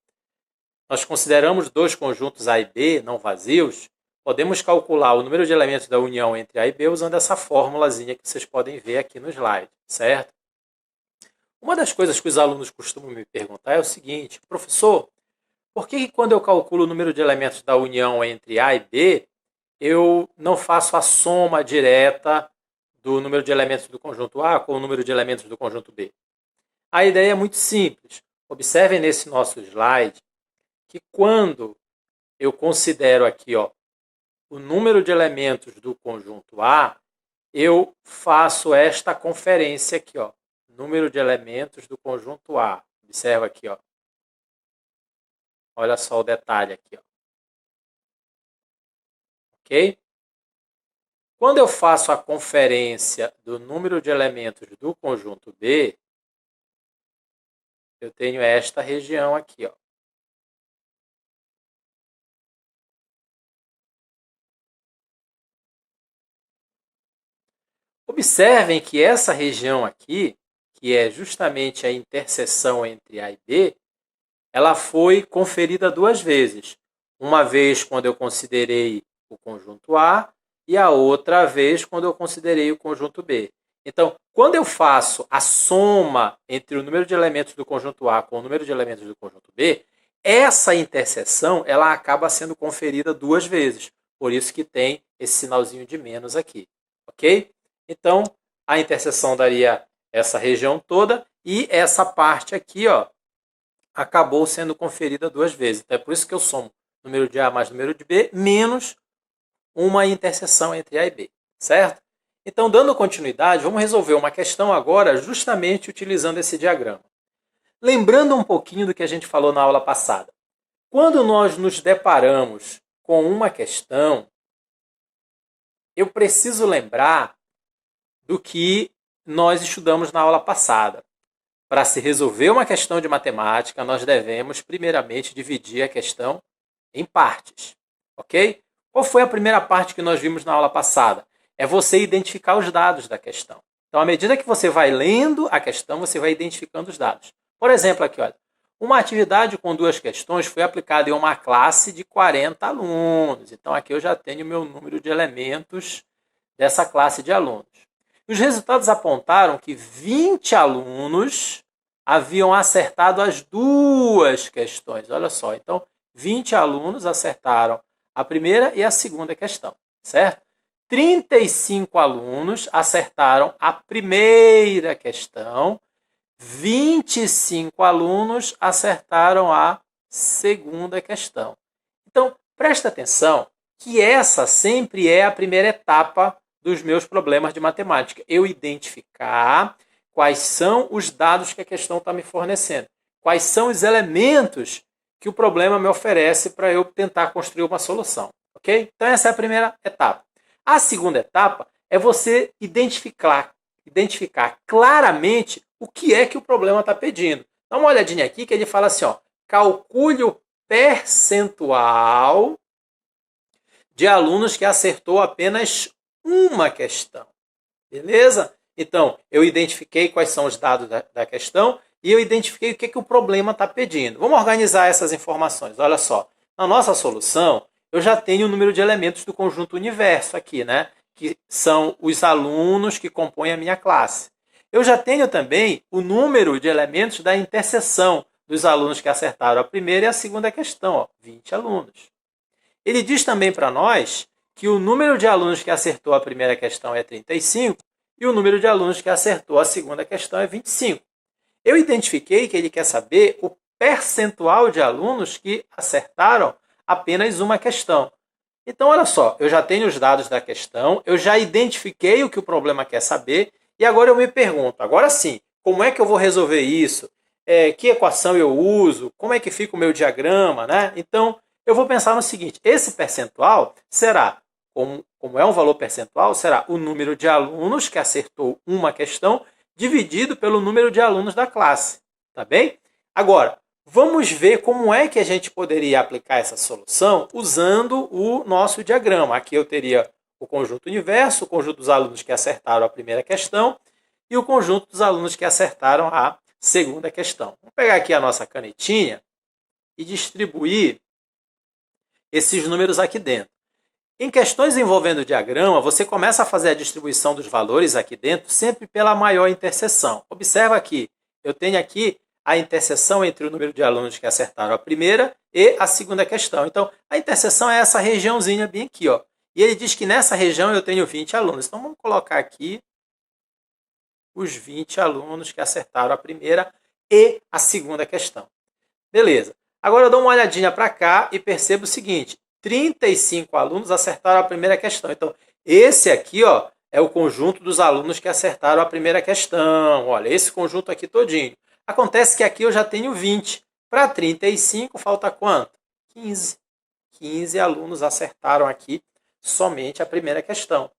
Nós consideramos 2 conjuntos A e B não vazios, podemos calcular o número de elementos da união entre A e B usando essa fórmulazinha que vocês podem ver aqui no slide, certo? Uma das coisas que os alunos costumam me perguntar é o seguinte: professor, por que quando eu calculo o número de elementos da união entre A e B, eu não faço a soma direta do número de elementos do conjunto A com o número de elementos do conjunto B? A ideia é muito simples. Observem nesse nosso slide que quando eu considero aqui, ó, o número de elementos do conjunto A, eu faço esta conferência aqui, ó, número de elementos do conjunto A. Observa aqui, ó. Olha só o detalhe aqui, ó. Ok? Quando eu faço a conferência do número de elementos do conjunto B, eu tenho esta região aqui, ó. Observem que essa região aqui, que é justamente a interseção entre A e B, ela foi conferida 2 vezes. Uma vez quando eu considerei o conjunto A e a outra vez quando eu considerei o conjunto B. Então, quando eu faço a soma entre o número de elementos do conjunto A com o número de elementos do conjunto B, essa interseção ela acaba sendo conferida 2 vezes. Por isso que tem esse sinalzinho de menos aqui. Ok? Então, a interseção daria essa região toda e essa parte aqui, ó, acabou sendo conferida 2 vezes. Então, é por isso que eu somo número de A mais número de B menos uma interseção entre A e B. Certo? Então, dando continuidade, vamos resolver uma questão agora justamente utilizando esse diagrama. Lembrando um pouquinho do que a gente falou na aula passada. Quando nós nos deparamos com uma questão, eu preciso lembrar do que nós estudamos na aula passada. Para se resolver uma questão de matemática, nós devemos, primeiramente, dividir a questão em partes. Ok? Qual foi a primeira parte que nós vimos na aula passada? É você identificar os dados da questão. Então, à medida que você vai lendo a questão, você vai identificando os dados. Por exemplo, aqui, olha, uma atividade com 2 questões foi aplicada em uma classe de 40 alunos. Então, aqui eu já tenho o meu número de elementos dessa classe de alunos. Os resultados apontaram que 20 alunos haviam acertado as 2 questões. Olha só, então, 20 alunos acertaram a primeira e a segunda questão, certo? 35 alunos acertaram a primeira questão, 25 alunos acertaram a segunda questão. Então, presta atenção que essa sempre é a primeira etapa dos meus problemas de matemática. Eu identificar quais são os dados que a questão está me fornecendo. Quais são os elementos que o problema me oferece para eu tentar construir uma solução. Ok? Então, essa é a primeira etapa. A segunda etapa é você identificar claramente o que é que o problema está pedindo. Dá uma olhadinha aqui que ele fala assim, ó, calcule o percentual de alunos que acertou apenas uma questão. Beleza? Então, eu identifiquei quais são os dados da questão e eu identifiquei o que o problema está pedindo. Vamos organizar essas informações. Olha só, na nossa solução, eu já tenho o número de elementos do conjunto universo aqui, né? Que são os alunos que compõem a minha classe. Eu já tenho também o número de elementos da interseção dos alunos que acertaram a primeira e a segunda questão, ó, 20 alunos. Ele diz também para nós que o número de alunos que acertou a primeira questão é 35 e o número de alunos que acertou a segunda questão é 25. Eu identifiquei que ele quer saber o percentual de alunos que acertaram apenas uma questão. Então, olha só, eu já tenho os dados da questão, eu já identifiquei o que o problema quer saber e agora eu me pergunto, agora sim, como é que eu vou resolver isso? Que equação eu uso? Como é que fica o meu diagrama? Né? Então, eu vou pensar no seguinte, esse percentual será, como é um valor percentual, será o número de alunos que acertou uma questão dividido pelo número de alunos da classe. Tá bem? Agora, vamos ver como é que a gente poderia aplicar essa solução usando o nosso diagrama. Aqui eu teria o conjunto universo, o conjunto dos alunos que acertaram a primeira questão e o conjunto dos alunos que acertaram a segunda questão. Vamos pegar aqui a nossa canetinha e distribuir esses números aqui dentro. Em questões envolvendo o diagrama, você começa a fazer a distribuição dos valores aqui dentro sempre pela maior interseção. Observa aqui, eu tenho aqui a interseção entre o número de alunos que acertaram a primeira e a segunda questão. Então, a interseção é essa regiãozinha bem aqui, ó. E ele diz que nessa região eu tenho 20 alunos. Então, vamos colocar aqui os 20 alunos que acertaram a primeira e a segunda questão. Beleza. Agora eu dou uma olhadinha para cá e percebo o seguinte, 35 alunos acertaram a primeira questão. Então, esse aqui, ó, é o conjunto dos alunos que acertaram a primeira questão. Olha, esse conjunto aqui todinho. Acontece que aqui eu já tenho 20. Para 35, falta quanto? 15. 15 alunos acertaram aqui somente a primeira questão.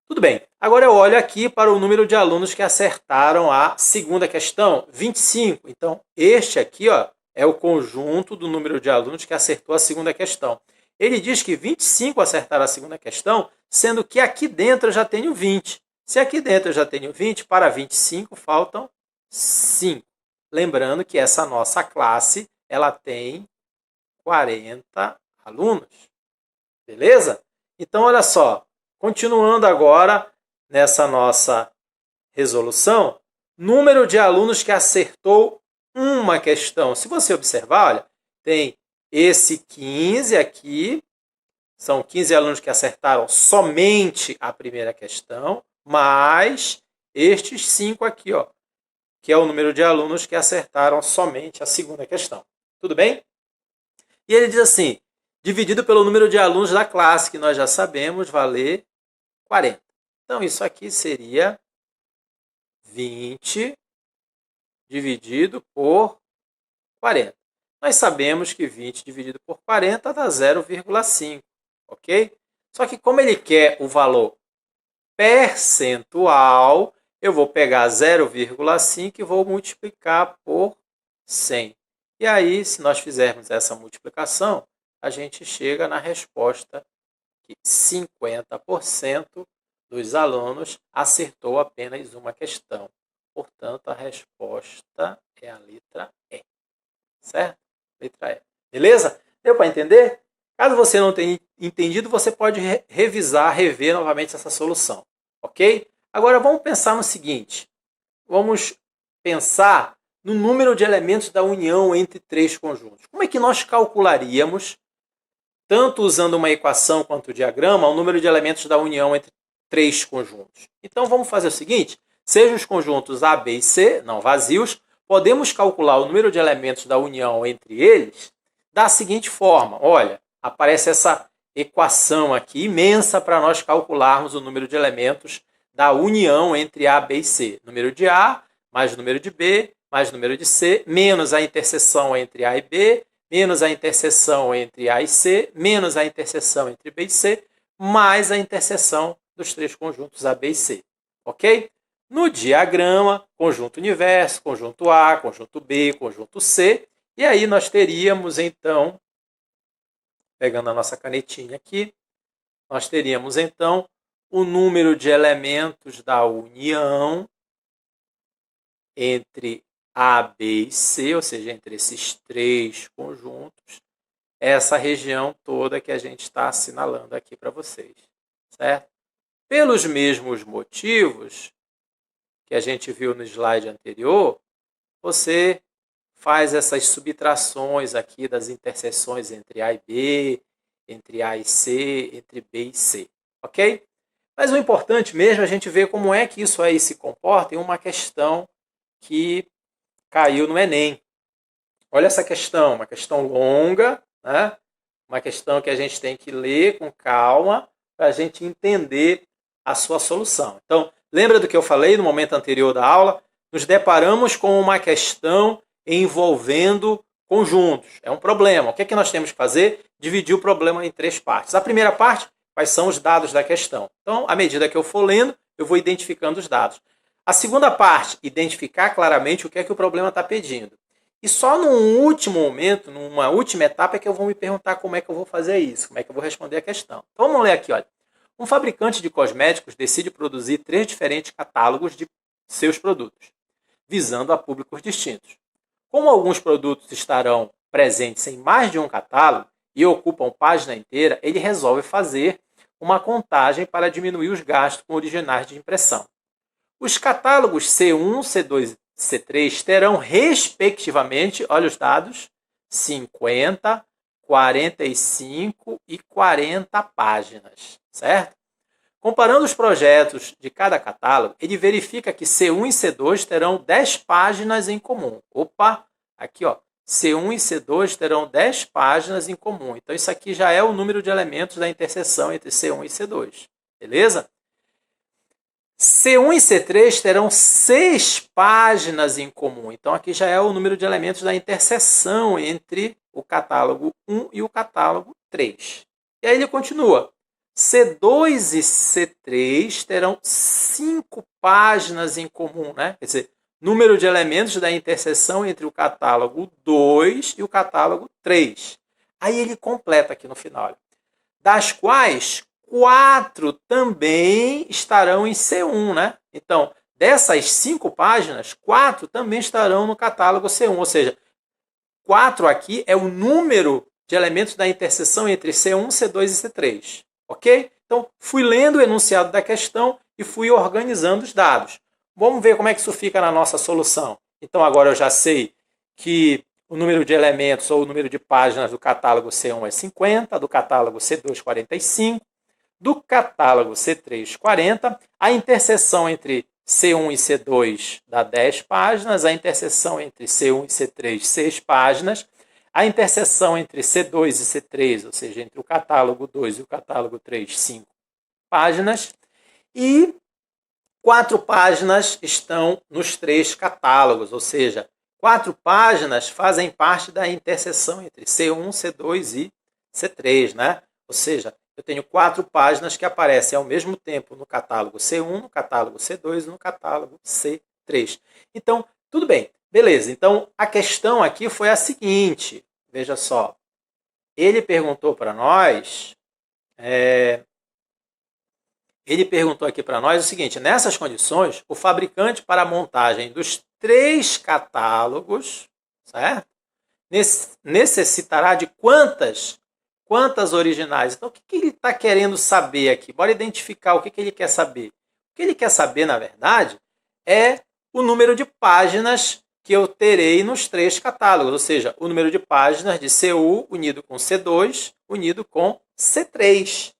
Tudo bem. Agora eu olho aqui para o número de alunos que acertaram a segunda questão, 25. Então, este aqui, ó, é o conjunto do número de alunos que acertou a segunda questão. Ele diz que 25 acertaram a segunda questão, sendo que aqui dentro eu já tenho 20. Se aqui dentro eu já tenho 20, para 25 faltam 5. Lembrando que essa nossa classe, ela tem 40 alunos. Beleza? Então, olha só. Continuando agora nessa nossa resolução, número de alunos que acertou uma questão. Se você observar, olha, tem esse 15 aqui, são 15 alunos que acertaram somente a primeira questão, mais estes 5 aqui, ó, que é o número de alunos que acertaram somente a segunda questão. Tudo bem? E ele diz assim, dividido pelo número de alunos da classe, que nós já sabemos valer 40. Então, isso aqui seria 20 dividido por 40. Nós sabemos que 20 dividido por 40 dá 0,5, ok? Só que como ele quer o valor percentual, eu vou pegar 0,5 e vou multiplicar por 100. E aí, se nós fizermos essa multiplicação, a gente chega na resposta que 50% dos alunos acertou apenas uma questão. Portanto, a resposta é a letra E. Certo? Letra E. Beleza? Deu para entender? Caso você não tenha entendido, você pode revisar, rever novamente essa solução. Ok? Agora, vamos pensar no seguinte. Vamos pensar no número de elementos da união entre três conjuntos. Como é que nós calcularíamos, tanto usando uma equação quanto o diagrama, o número de elementos da união entre três conjuntos? Então, vamos fazer o seguinte. Sejam os conjuntos A, B e C, não vazios, podemos calcular o número de elementos da união entre eles da seguinte forma. Olha, aparece essa equação aqui imensa para nós calcularmos o número de elementos da união entre A, B e C. Número de A mais número de B mais número de C, menos a interseção entre A e B, menos a interseção entre A e C, menos a interseção entre B e C, mais a interseção dos três conjuntos A, B e C. Ok? No diagrama, conjunto universo, conjunto A, conjunto B, conjunto C. E aí nós teríamos, então, pegando a nossa canetinha aqui, nós teríamos, então, o número de elementos da união entre A, B e C, ou seja, entre esses três conjuntos, essa região toda que a gente está assinalando aqui para vocês, certo? Pelos mesmos motivos que a gente viu no slide anterior, você faz essas subtrações aqui das interseções entre A e B, entre A e C, entre B e C, ok? Mas o importante mesmo é a gente ver como é que isso aí se comporta em uma questão que caiu no Enem. Olha essa questão, uma questão longa, né? Uma questão que a gente tem que ler com calma para a gente entender a sua solução. Então, lembra do que eu falei no momento anterior da aula? Nos deparamos com uma questão envolvendo conjuntos. É um problema. O que é que nós temos que fazer? Dividir o problema em três partes. A primeira parte, quais são os dados da questão. Então, à medida que eu for lendo, eu vou identificando os dados. A segunda parte, identificar claramente o que é que o problema está pedindo. E só num último momento, numa última etapa, é que eu vou me perguntar como é que eu vou fazer isso, como é que eu vou responder a questão. Então vamos ler aqui, olha. Um fabricante de cosméticos decide produzir 3 diferentes catálogos de seus produtos, visando a públicos distintos. Como alguns produtos estarão presentes em mais de um catálogo e ocupam página inteira, ele resolve fazer uma contagem para diminuir os gastos com originais de impressão. Os catálogos C1, C2 e C3 terão, respectivamente, olha os dados, 50, 45 e 40 páginas, certo? Comparando os projetos de cada catálogo, ele verifica que C1 e C2 terão 10 páginas em comum. Opa, aqui ó, C1 e C2 terão 10 páginas em comum. Então isso aqui já é o número de elementos da interseção entre C1 e C2, beleza? C1 e C3 terão 6 páginas em comum. Então, aqui já é o número de elementos da interseção entre o catálogo 1 e o catálogo 3. E aí ele continua. C2 e C3 terão 5 páginas em comum, né? Quer dizer, número de elementos da interseção entre o catálogo 2 e o catálogo 3. Aí ele completa aqui no final. Das quais 4 também estarão em C1, né? Então, dessas 5 páginas, 4 também estarão no catálogo C1. Ou seja, 4 aqui é o número de elementos da interseção entre C1, C2 e C3. Ok? Então, fui lendo o enunciado da questão e fui organizando os dados. Vamos ver como é que isso fica na nossa solução. Então, agora eu já sei que o número de elementos ou o número de páginas do catálogo C1 é 50, do catálogo C2, 45, do catálogo C3, 40, a interseção entre C1 e C2 dá 10 páginas, a interseção entre C1 e C3, 6 páginas, a interseção entre C2 e C3, ou seja, entre o catálogo 2 e o catálogo 3, 5 páginas, e 4 páginas estão nos 3 catálogos, ou seja, 4 páginas fazem parte da interseção entre C1, C2 e C3, né? Ou seja, eu tenho 4 páginas que aparecem ao mesmo tempo no catálogo C1, no catálogo C2 e no catálogo C3. Então, tudo bem, beleza. Então, a questão aqui foi a seguinte, veja só. Ele perguntou para nós, aqui para nós o seguinte, nessas condições, o fabricante para a montagem dos 3 catálogos, certo? Necessitará de quantas originais? Então, o que ele está querendo saber aqui? Bora identificar o que ele quer saber. O que ele quer saber, na verdade, é o número de páginas que eu terei nos 3 catálogos, ou seja, o número de páginas de C1 unido com C2 unido com C3.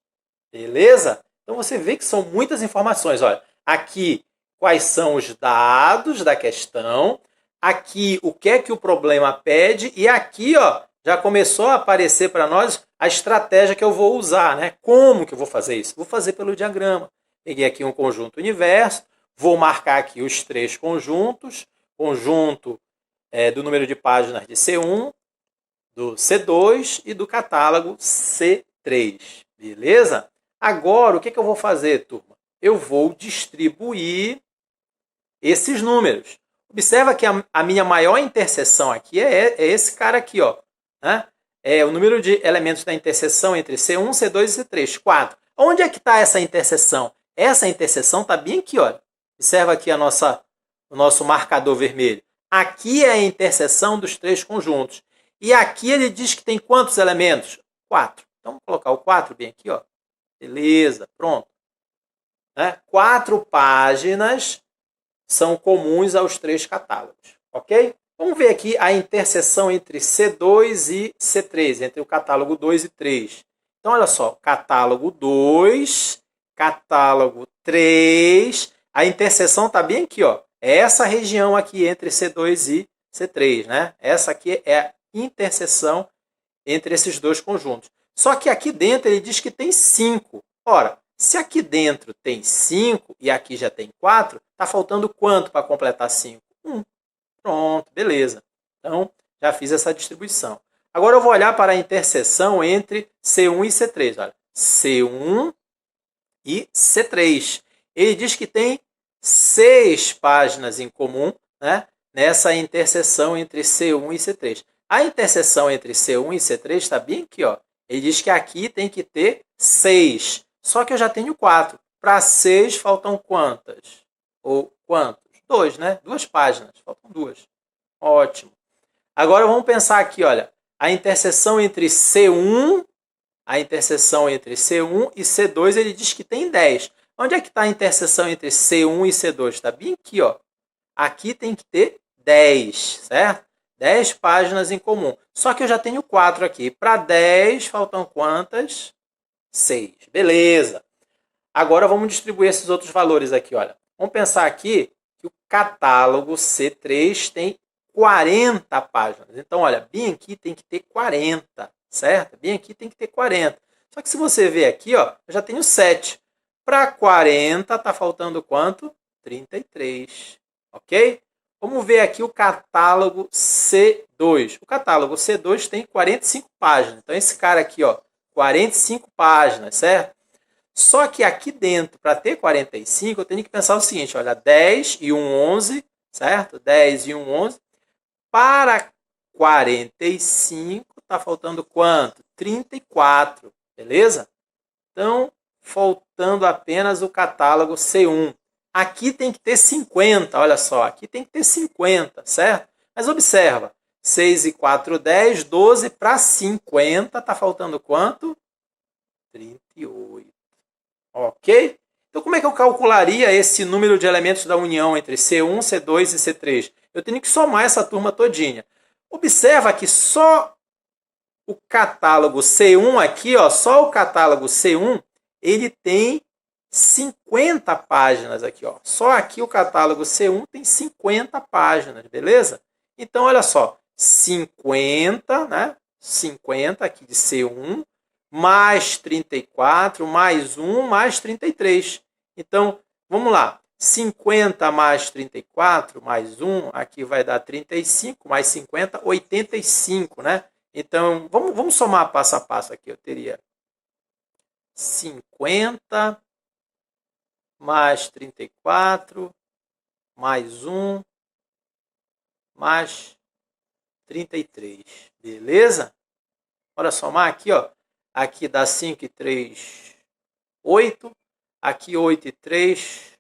Beleza? Então, você vê que são muitas informações. Olha, aqui, quais são os dados da questão. Aqui, o que é que o problema pede. E aqui, ó, já começou a aparecer para nós a estratégia que eu vou usar, né? Como que eu vou fazer isso? Vou fazer pelo diagrama. Peguei aqui um conjunto universo, vou marcar aqui os 3 conjuntos, conjunto do número de páginas de C1, do C2 e do catálogo C3. Beleza? Agora, o que eu vou fazer, turma? Eu vou distribuir esses números. Observa que a minha maior interseção aqui é esse cara aqui, ó, né? É o número de elementos da interseção entre C1, C2 e C3, 4. Onde é que está essa interseção? Essa interseção está bem aqui, olha. Observa aqui o nosso marcador vermelho. Aqui é a interseção dos 3 conjuntos. E aqui ele diz que tem quantos elementos? 4. Então, vamos colocar o 4 bem aqui, ó. Beleza, pronto. 4 páginas são comuns aos 3 catálogos, ok? Vamos ver aqui a interseção entre C2 e C3, entre o catálogo 2 e 3. Então, olha só, catálogo 2, catálogo 3, a interseção está bem aqui, ó. É essa região aqui entre C2 e C3, né? Essa aqui é a interseção entre esses 2 conjuntos. Só que aqui dentro ele diz que tem 5. Ora, se aqui dentro tem 5 e aqui já tem 4, está faltando quanto para completar 5? 1. Pronto, beleza. Então, já fiz essa distribuição. Agora eu vou olhar para a interseção entre C1 e C3. Olha, C1 e C3. Ele diz que tem 6 páginas em comum, né, nessa interseção entre C1 e C3. A interseção entre C1 e C3 está bem aqui, ó. Ele diz que aqui tem que ter 6. Só que eu já tenho 4. Para 6 faltam quantas? Ou quantos? 2, né? 2 páginas. Faltam 2. Ótimo. Agora vamos pensar aqui, olha. A interseção entre C1 e C2, ele diz que tem 10. Onde é que está a interseção entre C1 e C2? Está bem aqui, ó. Aqui tem que ter 10, certo? 10 páginas em comum. Só que eu já tenho 4 aqui. Para 10, faltam quantas? 6. Beleza. Agora vamos distribuir esses outros valores aqui, olha. Vamos pensar aqui que o catálogo C3 tem 40 páginas. Então, olha, bem aqui tem que ter 40, certo? Bem aqui tem que ter 40. Só que se você ver aqui, ó, eu já tenho 7. Para 40, está faltando quanto? 33. Ok? Vamos ver aqui o catálogo C2. O catálogo C2 tem 45 páginas. Então, esse cara aqui, ó, 45 páginas, certo? Só que aqui dentro, para ter 45, eu tenho que pensar o seguinte, olha, 10 e 1, 11, certo? 10 e 1, 11. Para 45, está faltando quanto? 34, beleza? Então, faltando apenas o catálogo C1. Aqui tem que ter 50, olha só, aqui tem que ter 50, certo? Mas observa, 6 e 4, 10, 12 para 50, está faltando quanto? 38. Ok? Então, como é que eu calcularia esse número de elementos da união entre C1, C2 e C3? Eu tenho que somar essa turma todinha. Observa que só o catálogo C1 aqui, ó, só o catálogo C1, ele tem 50 páginas aqui, ó. Só aqui o catálogo C1 tem 50 páginas, beleza? Então, olha só, 50, né? 50 aqui de C1, mais 34, mais 1, mais 33. Então, vamos lá. 50 mais 34, mais 1, aqui vai dar 35, mais 50, 85, né? Então, vamos somar passo a passo aqui. Eu teria 50 mais 34, mais 1, mais 33. Beleza? Bora somar aqui, ó. Aqui dá 5 e 3, 8. Aqui 8 e 3,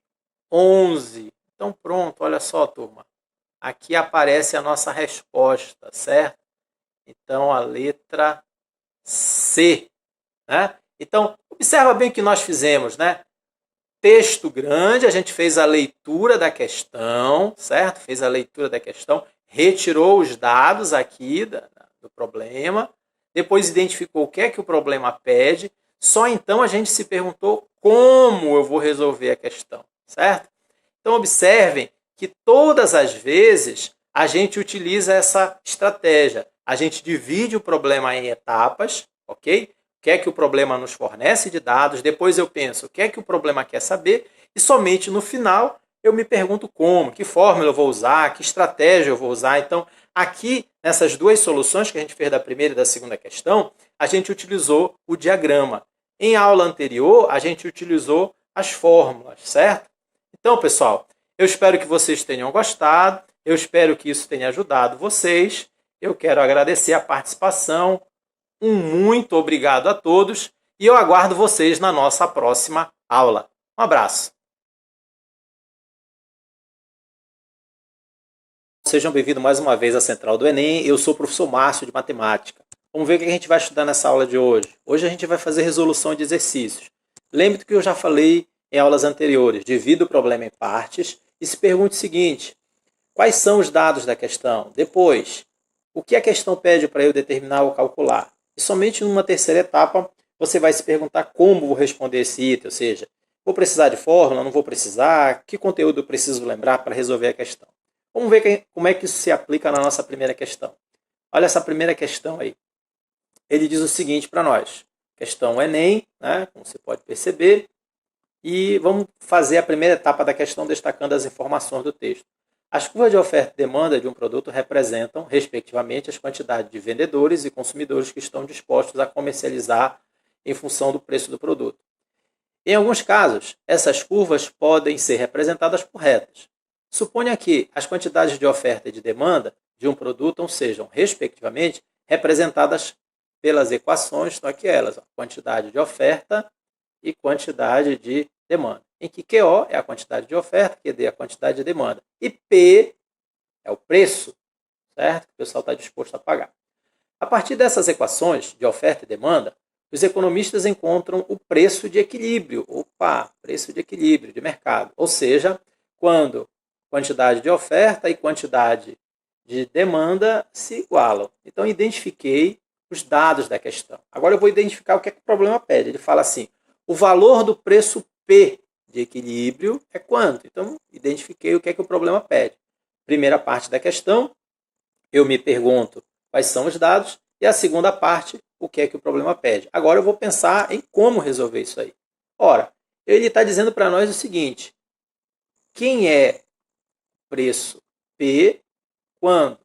11. Então pronto, olha só, turma. Aqui aparece a nossa resposta, certo? Então a letra C, né? Então, observa bem o que nós fizemos, né? Texto grande, a gente fez a leitura da questão, certo? Fez a leitura da questão, retirou os dados aqui do problema, depois identificou o que é que o problema pede, só então a gente se perguntou como eu vou resolver a questão, certo? Então observem que todas as vezes a gente utiliza essa estratégia. a gente divide o problema em etapas, ok? O que é que o problema nos fornece de dados, depois eu penso o que é que o problema quer saber, e somente no final eu me pergunto como, que fórmula eu vou usar, que estratégia eu vou usar. Então, aqui, nessas duas soluções que a gente fez da primeira e da segunda questão, a gente utilizou o diagrama. Em aula anterior, a gente utilizou as fórmulas, certo? Então, pessoal, eu espero que vocês tenham gostado, eu espero que isso tenha ajudado vocês. Eu quero agradecer a participação. Um muito obrigado a todos e eu aguardo vocês na nossa próxima aula. Um abraço. Sejam bem-vindos mais uma vez à Central do Enem. Eu sou o professor Márcio de Matemática. Vamos ver o que a gente vai estudar nessa aula de hoje. Hoje a gente vai fazer resolução de exercícios. Lembre-se que eu já falei em aulas anteriores. Divida o problema em partes e se pergunte o seguinte: quais são os dados da questão? Depois, o que a questão pede para eu determinar ou calcular? E somente numa terceira etapa você vai se perguntar como vou responder esse item, ou seja, vou precisar de fórmula, não vou precisar, que conteúdo eu preciso lembrar para resolver a questão. Vamos ver como é que isso se aplica na nossa primeira questão. Olha essa primeira questão aí. Ele diz o seguinte para nós. Questão Enem, né, como você pode perceber, e vamos fazer a primeira etapa da questão destacando as informações do texto. As curvas de oferta e demanda de um produto representam, respectivamente, as quantidades de vendedores e consumidores que estão dispostos a comercializar em função do preço do produto. Em alguns casos, essas curvas podem ser representadas por retas. Suponha que as quantidades de oferta e de demanda de um produto sejam, respectivamente, representadas pelas equações, estão aqui elas, quantidade de oferta e quantidade de demanda, em que QO é a quantidade de oferta, QD é a quantidade de demanda, e P é o preço, certo? Que o pessoal está disposto a pagar. A partir dessas equações de oferta e demanda, os economistas encontram o preço de equilíbrio, preço de equilíbrio de mercado, ou seja, quando quantidade de oferta e quantidade de demanda se igualam. Então, identifiquei os dados da questão. Agora eu vou identificar o que é que o problema pede. Ele fala assim, o valor do preço P de equilíbrio é quanto? Então, identifiquei o que é que o problema pede. Primeira parte da questão, eu me pergunto quais são os dados, e a segunda parte, o que é que o problema pede. Agora eu vou pensar em como resolver isso aí. Ora, ele está dizendo para nós o seguinte, quem é preço P quando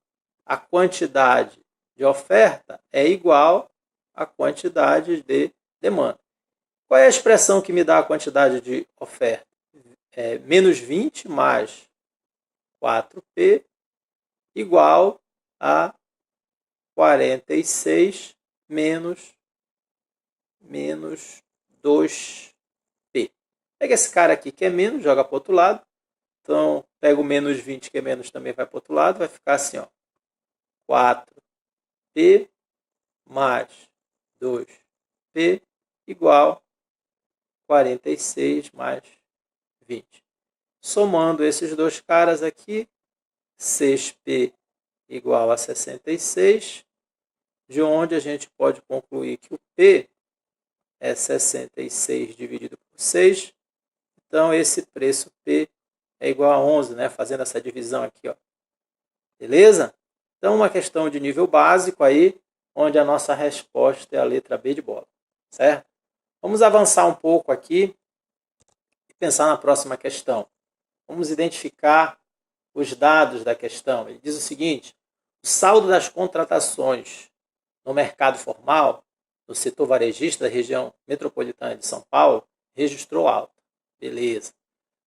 a quantidade de oferta é igual à quantidade de demanda. Qual é a expressão que me dá a quantidade de oferta? É menos 20 mais 4P igual a 46 menos 2P. Pega esse cara aqui que é menos, joga para o outro lado. Então, pega o menos 20 que é menos também vai para o outro lado. Vai ficar assim, ó, 4P mais 2P igual 46 mais 20. Somando esses dois caras aqui, 6P igual a 66, de onde a gente pode concluir que o P é 66 dividido por 6. Então, esse preço P é igual a 11, né? Fazendo essa divisão aqui, ó. Beleza? Então, uma questão de nível básico aí, onde a nossa resposta é a letra B de bola. Certo? Vamos avançar um pouco aqui e pensar na próxima questão. Vamos identificar os dados da questão. Ele diz o seguinte, o saldo das contratações no mercado formal, no setor varejista da região metropolitana de São Paulo, registrou alta. Beleza.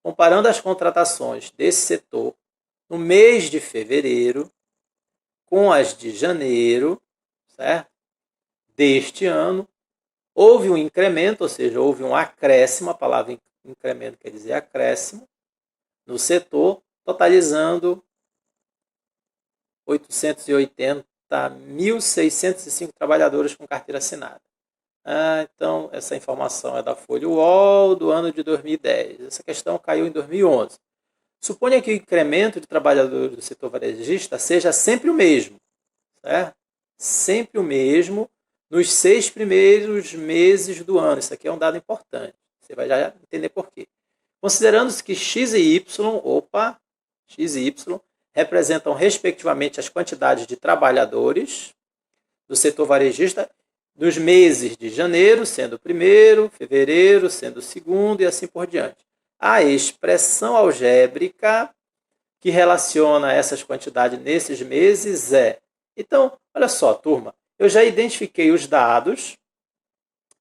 Comparando as contratações desse setor no mês de fevereiro com as de janeiro, certo? Deste ano, houve um incremento, ou seja, houve um acréscimo, a palavra incremento quer dizer acréscimo, no setor, totalizando 880.605 trabalhadores com carteira assinada. Então, essa informação é da Folha UOL do ano de 2010. Essa questão caiu em 2011. Suponha que o incremento de trabalhadores do setor varejista seja sempre o mesmo, certo? Sempre o mesmo nos 6 primeiros meses do ano. Isso aqui é um dado importante. Você vai já entender por quê. Considerando-se que X e Y representam respectivamente as quantidades de trabalhadores, do setor varejista dos meses de janeiro, sendo o primeiro, fevereiro, sendo o segundo e assim por diante. A expressão algébrica que relaciona essas quantidades nesses meses é... Então, olha só, turma, eu já identifiquei os dados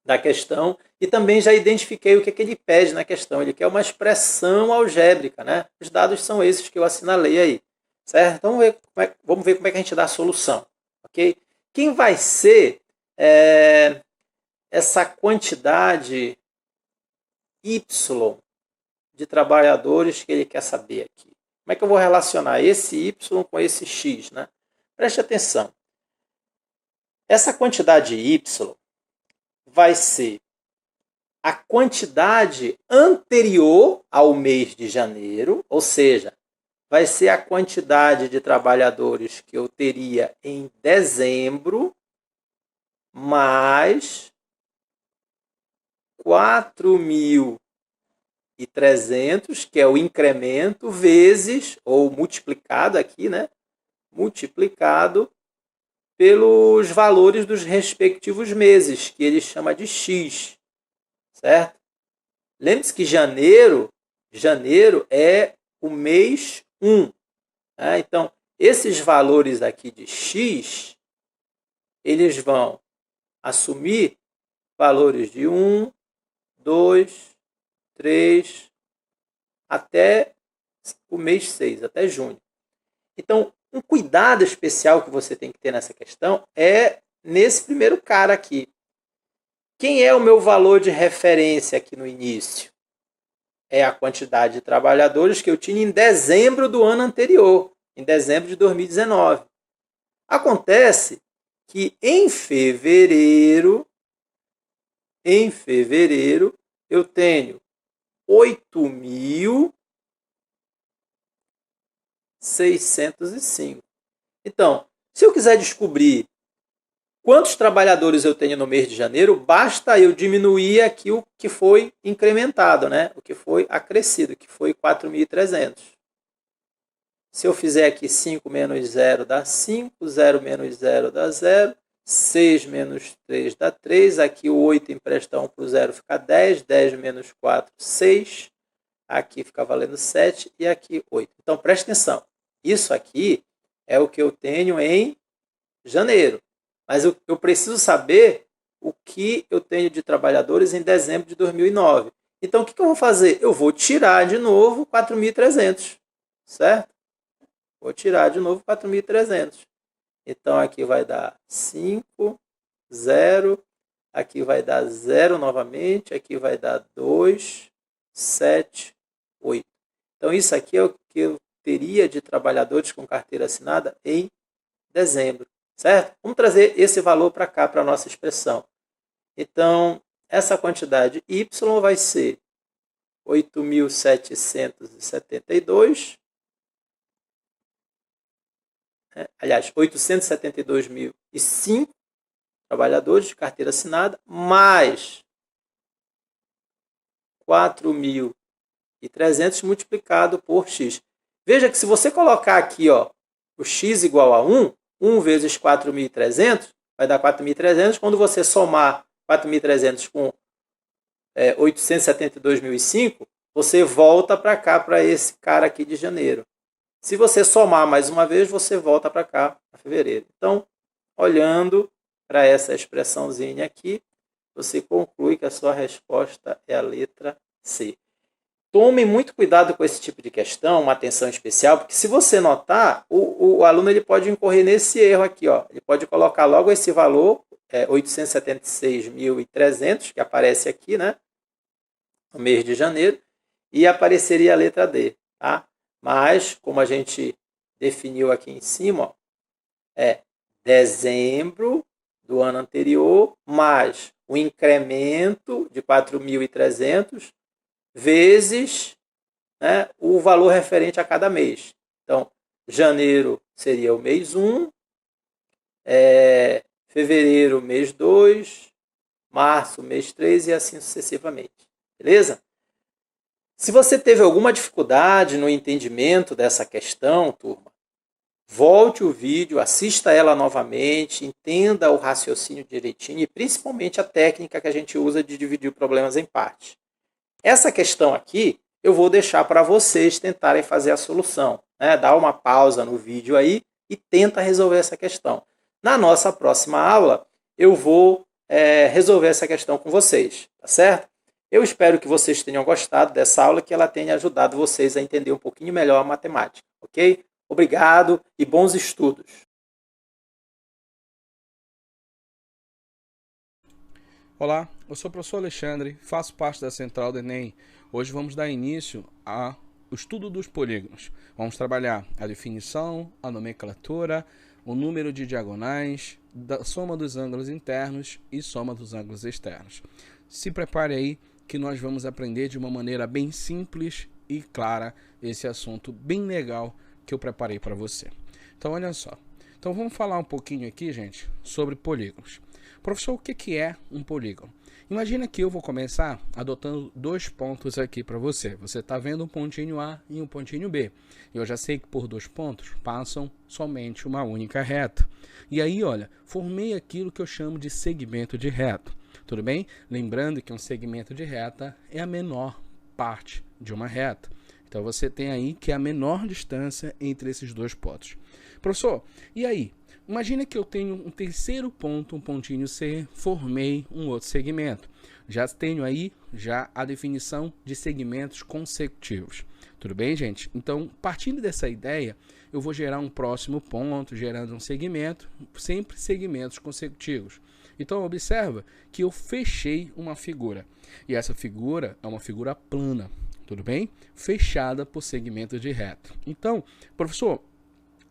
da questão e também já identifiquei o que ele pede na questão. Ele quer uma expressão algébrica, né? Os dados são esses que eu assinalei aí, certo? Então, vamos ver como é que a gente dá a solução, ok? Quem vai ser essa quantidade Y de trabalhadores que ele quer saber aqui? Como é que eu vou relacionar esse Y com esse X, né? Preste atenção. Essa quantidade Y vai ser a quantidade anterior ao mês de janeiro, ou seja, vai ser a quantidade de trabalhadores que eu teria em dezembro, mais 4.300, que é o incremento, vezes, ou multiplicado aqui, né? Multiplicado pelos valores dos respectivos meses, que ele chama de X, certo? Lembre-se que janeiro é o mês 1. Né? Então, esses valores aqui de X, eles vão assumir valores de 1, 2, 3, até o mês 6, até junho. Então, um cuidado especial que você tem que ter nessa questão é nesse primeiro cara aqui. Quem é o meu valor de referência aqui no início? É a quantidade de trabalhadores que eu tinha em dezembro do ano anterior, em dezembro de 2019. Acontece que em fevereiro eu tenho 8.605. Então, se eu quiser descobrir quantos trabalhadores eu tenho no mês de janeiro, basta eu diminuir aqui o que foi incrementado, né? O que foi acrescido, que foi 4.300. Se eu fizer aqui 5 menos 0 dá 5, 0 menos 0 dá 0, 6 menos 3 dá 3, aqui o 8 empresta 1 para o 0 fica 10, 10 menos 4, 6, aqui fica valendo 7 e aqui 8. Então, preste atenção, isso aqui é o que eu tenho em janeiro, mas eu preciso saber o que eu tenho de trabalhadores em dezembro de 2009. Então, o que eu vou fazer? Eu vou tirar de novo 4.300, certo? Vou tirar de novo 4.300. Então, aqui vai dar 5, 0. Aqui vai dar 0 novamente. Aqui vai dar 2, 7, 8. Então, isso aqui é o que eu teria de trabalhadores com carteira assinada em dezembro. Certo? Vamos trazer esse valor para cá, para a nossa expressão. Então, essa quantidade Y vai ser 8.772. Aliás, 872.005 trabalhadores de carteira assinada, mais 4.300 multiplicado por X. Veja que se você colocar aqui ó, o X igual a 1, 1 vezes 4.300 vai dar 4.300. Quando você somar 4.300 com 872.005, você volta para cá, para esse cara aqui de janeiro. Se você somar mais uma vez, você volta para cá, para fevereiro. Então, olhando para essa expressãozinha aqui, você conclui que a sua resposta é a letra C. Tome muito cuidado com esse tipo de questão, uma atenção especial, porque se você notar, o aluno ele pode incorrer nesse erro aqui. Ó. Ele pode colocar logo esse valor, 876.300, que aparece aqui, né, no mês de janeiro, e apareceria a letra D. Tá? Mas, como a gente definiu aqui em cima, ó, é dezembro do ano anterior, mais o incremento de 4.300, vezes, né, o valor referente a cada mês. Então, janeiro seria o mês 1, fevereiro, mês 2, março, mês 3 e assim sucessivamente. Beleza? Se você teve alguma dificuldade no entendimento dessa questão, turma, volte o vídeo, assista ela novamente, entenda o raciocínio direitinho e principalmente a técnica que a gente usa de dividir problemas em partes. Essa questão aqui eu vou deixar para vocês tentarem fazer a solução, né? Dá uma pausa no vídeo aí e tenta resolver essa questão. Na nossa próxima aula eu vou resolver essa questão com vocês, tá certo? Eu espero que vocês tenham gostado dessa aula, que ela tenha ajudado vocês a entender um pouquinho melhor a matemática, ok? Obrigado e bons estudos! Olá, eu sou o professor Alexandre, faço parte da Central do Enem. Hoje vamos dar início ao estudo dos polígonos. Vamos trabalhar a definição, a nomenclatura, o número de diagonais, da soma dos ângulos internos e soma dos ângulos externos. Se prepare aí que nós vamos aprender de uma maneira bem simples e clara esse assunto bem legal que eu preparei para você. Então olha só. Então vamos falar um pouquinho aqui, gente, sobre polígonos. Professor, o que é um polígono? Imagina que eu vou começar adotando 2 pontos aqui para você. Você está vendo um pontinho A e um pontinho B. Eu já sei que por 2 pontos passam somente uma única reta. E aí, olha, formei aquilo que eu chamo de segmento de reta. Tudo bem? Lembrando que um segmento de reta é a menor parte de uma reta. Então você tem aí que é a menor distância entre esses 2 pontos. Professor, e aí? Imagina que eu tenho um terceiro ponto, um pontinho C, formei um outro segmento. Já tenho aí a definição de segmentos consecutivos. Tudo bem, gente? Então, partindo dessa ideia, eu vou gerar um próximo ponto, gerando um segmento, sempre segmentos consecutivos. Então, observa que eu fechei uma figura. E essa figura é uma figura plana, tudo bem? Fechada por segmentos de reta. Então, professor,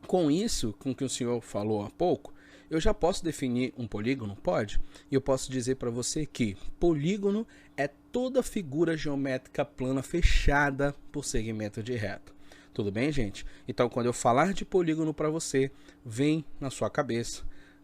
com isso, com o que o senhor falou há pouco, eu já posso definir um polígono? Pode. E eu posso dizer para você que polígono é toda figura geométrica plana fechada por segmento de reta. Tudo bem, gente? Então, quando eu falar de polígono para você, vem na sua cabeça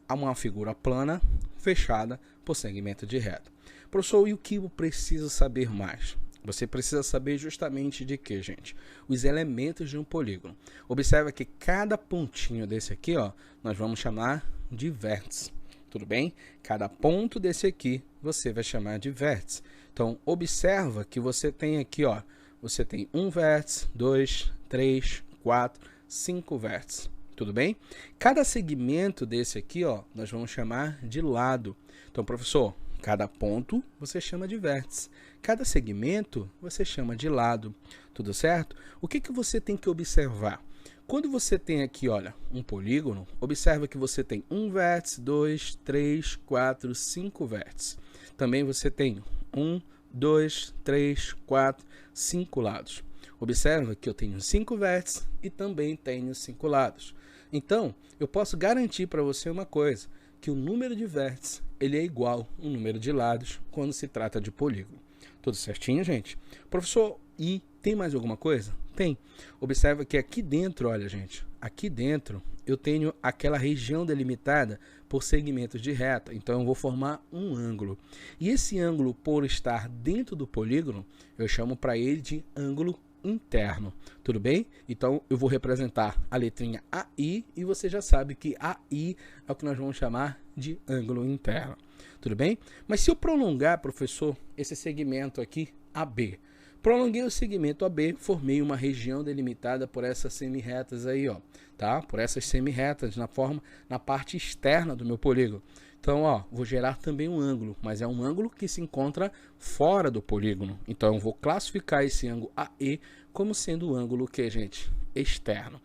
uma figura plana fechada por segmento de reta. Professor, e o que eu preciso saber mais? Você precisa saber justamente de que, gente? Os elementos de um polígono. Observa que cada pontinho desse aqui, ó, nós vamos chamar de vértice. Tudo bem? Cada ponto desse aqui você vai chamar de vértice. Então, observa que você tem aqui, ó, você tem um vértice, 2, 3, 4, 5 vértices. Tudo bem? Cada segmento desse aqui, ó, nós vamos chamar de lado. Então, professor, cada ponto você chama de vértice. Cada segmento você chama de lado. Tudo certo? O que você tem que observar? Quando você tem aqui, olha, um polígono, observa que você tem um vértice, 2, 3, 4, 5 vértices. Também você tem 1, 2, 3, 4, 5 lados. Observa que eu tenho 5 vértices e também tenho 5 lados. Então, eu posso garantir para você uma coisa, que o número de vértices ele é igual ao número de lados quando se trata de polígono. Tudo certinho, gente? Professor, e tem mais alguma coisa? Tem. Observa que aqui dentro, olha, gente, aqui dentro eu tenho aquela região delimitada por segmentos de reta. Então, eu vou formar um ângulo. E esse ângulo, por estar dentro do polígono, eu chamo para ele de ângulo interno. Tudo bem? Então, eu vou representar a letrinha AI e você já sabe que AI é o que nós vamos chamar de ângulo interno. Tudo bem? Mas se eu prolongar, professor, esse segmento aqui, AB. Prolonguei o segmento AB, formei uma região delimitada por essas semirretas aí, ó, tá? Por essas semirretas na parte externa do meu polígono. Então, ó, vou gerar também um ângulo, mas é um ângulo que se encontra fora do polígono. Então, eu vou classificar esse ângulo AE como sendo o ângulo que, gente, externo.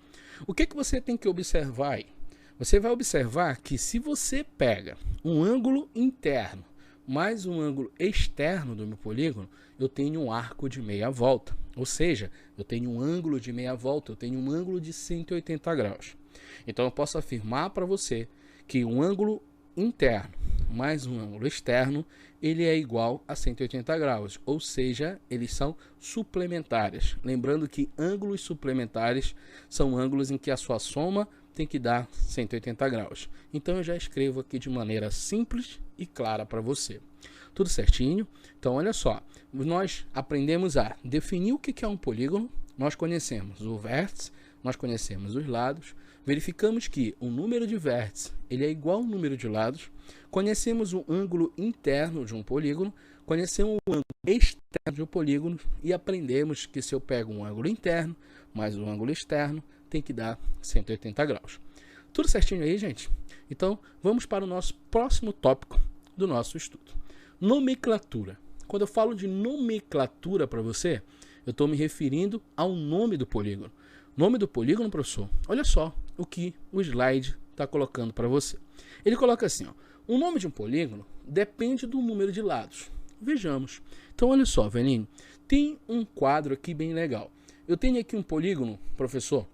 O que você tem que observar aí? Você vai observar que se você pega um ângulo interno mais um ângulo externo do meu polígono, eu tenho um arco de meia volta. Ou seja, eu tenho um ângulo de meia volta, eu tenho um ângulo de 180 graus. Então, eu posso afirmar para você que um ângulo interno mais um ângulo externo, ele é igual a 180 graus, ou seja, eles são suplementares. Lembrando que ângulos suplementares são ângulos em que a sua soma tem que dar 180 graus. Então eu já escrevo aqui de maneira simples e clara para você. Tudo certinho? Então olha só, nós aprendemos a definir o que é um polígono, nós conhecemos o vértice, nós conhecemos os lados, verificamos que o número de vértices ele é igual ao número de lados, conhecemos o ângulo interno de um polígono, conhecemos o ângulo externo de um polígono e aprendemos que se eu pego um ângulo interno mais um ângulo externo, tem que dar 180 graus. Tudo certinho aí, gente? Então, vamos para o nosso próximo tópico do nosso estudo. Nomenclatura. Quando eu falo de nomenclatura para você, eu estou me referindo ao nome do polígono. Nome do polígono, professor? Olha só o que o slide está colocando para você. Ele coloca assim, ó, o nome de um polígono depende do número de lados. Vejamos. Então, olha só, velhinho, tem um quadro aqui bem legal. Eu tenho aqui um polígono, professor,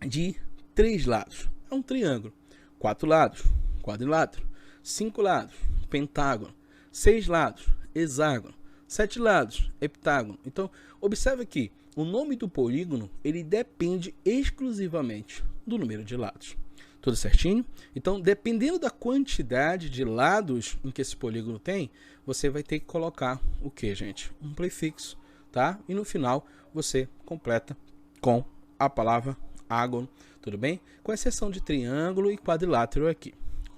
de 3 lados. É um triângulo. 4 lados, quadrilátero. 5 lados, pentágono. 6 lados, hexágono. 7 lados, heptágono. Então, observe aqui, o nome do polígono, ele depende exclusivamente do número de lados. Tudo certinho? Então, dependendo da quantidade de lados em que esse polígono tem, você vai ter que colocar o que, gente? Um prefixo, tá? E no final, você completa com a palavra ágono, tudo bem? Com exceção de triângulo e quadrilátero aqui.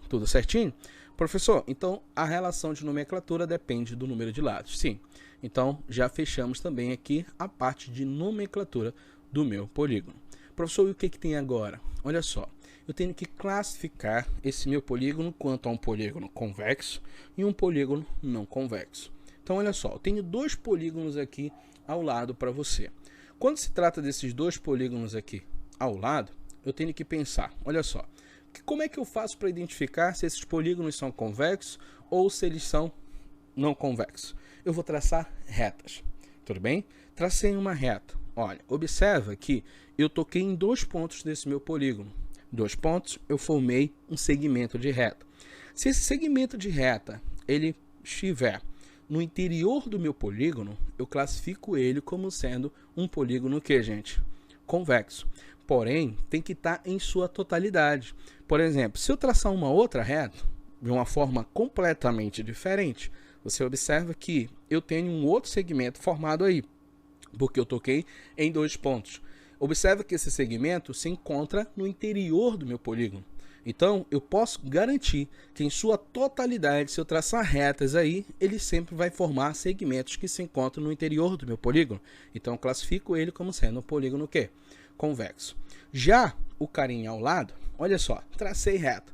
Tudo certinho? Professor, então a relação de nomenclatura depende do número de lados. Sim. Então, já fechamos também aqui a parte de nomenclatura do meu polígono. Professor, e o que tem agora? Olha só, eu tenho que classificar esse meu polígono quanto a um polígono convexo e um polígono não convexo. Então, olha só, eu tenho 2 polígonos aqui ao lado para você. Quando se trata desses 2 polígonos aqui ao lado, eu tenho que pensar, olha só, como é que eu faço para identificar se esses polígonos são convexos ou se eles são não convexos? Eu vou traçar retas, tudo bem? Tracei uma reta. Olha, observa que eu toquei em 2 pontos desse meu polígono. 2 pontos, eu formei um segmento de reta. Se esse segmento de reta ele estiver no interior do meu polígono, eu classifico ele como sendo um polígono que, gente? Convexo. Porém, tem que estar em sua totalidade. Por exemplo, se eu traçar uma outra reta de uma forma completamente diferente, você observa que eu tenho um outro segmento formado aí, porque eu toquei em 2 pontos. Observa que esse segmento se encontra no interior do meu polígono. Então, eu posso garantir que em sua totalidade, se eu traçar retas aí, ele sempre vai formar segmentos que se encontram no interior do meu polígono. Então, eu classifico ele como sendo um polígono o quê? Convexo. Já o carinha ao lado, olha só, tracei reta.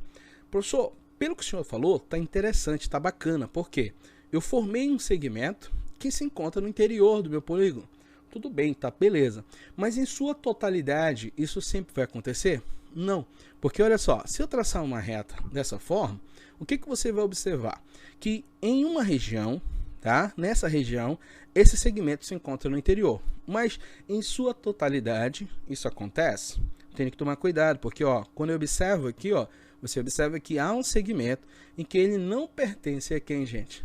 Professor, pelo que o senhor falou, tá interessante, tá bacana. Por quê? Eu formei um segmento que se encontra no interior do meu polígono. Tudo bem, tá, beleza. Mas em sua totalidade, isso sempre vai acontecer? Não, porque olha só, se eu traçar uma reta dessa forma, o que você vai observar? Que em uma região, tá? Nessa região, esse segmento se encontra no interior. Mas em sua totalidade, isso acontece? Tem que tomar cuidado, porque ó, quando eu observo aqui, ó, você observa que há um segmento em que ele não pertence a quem, gente?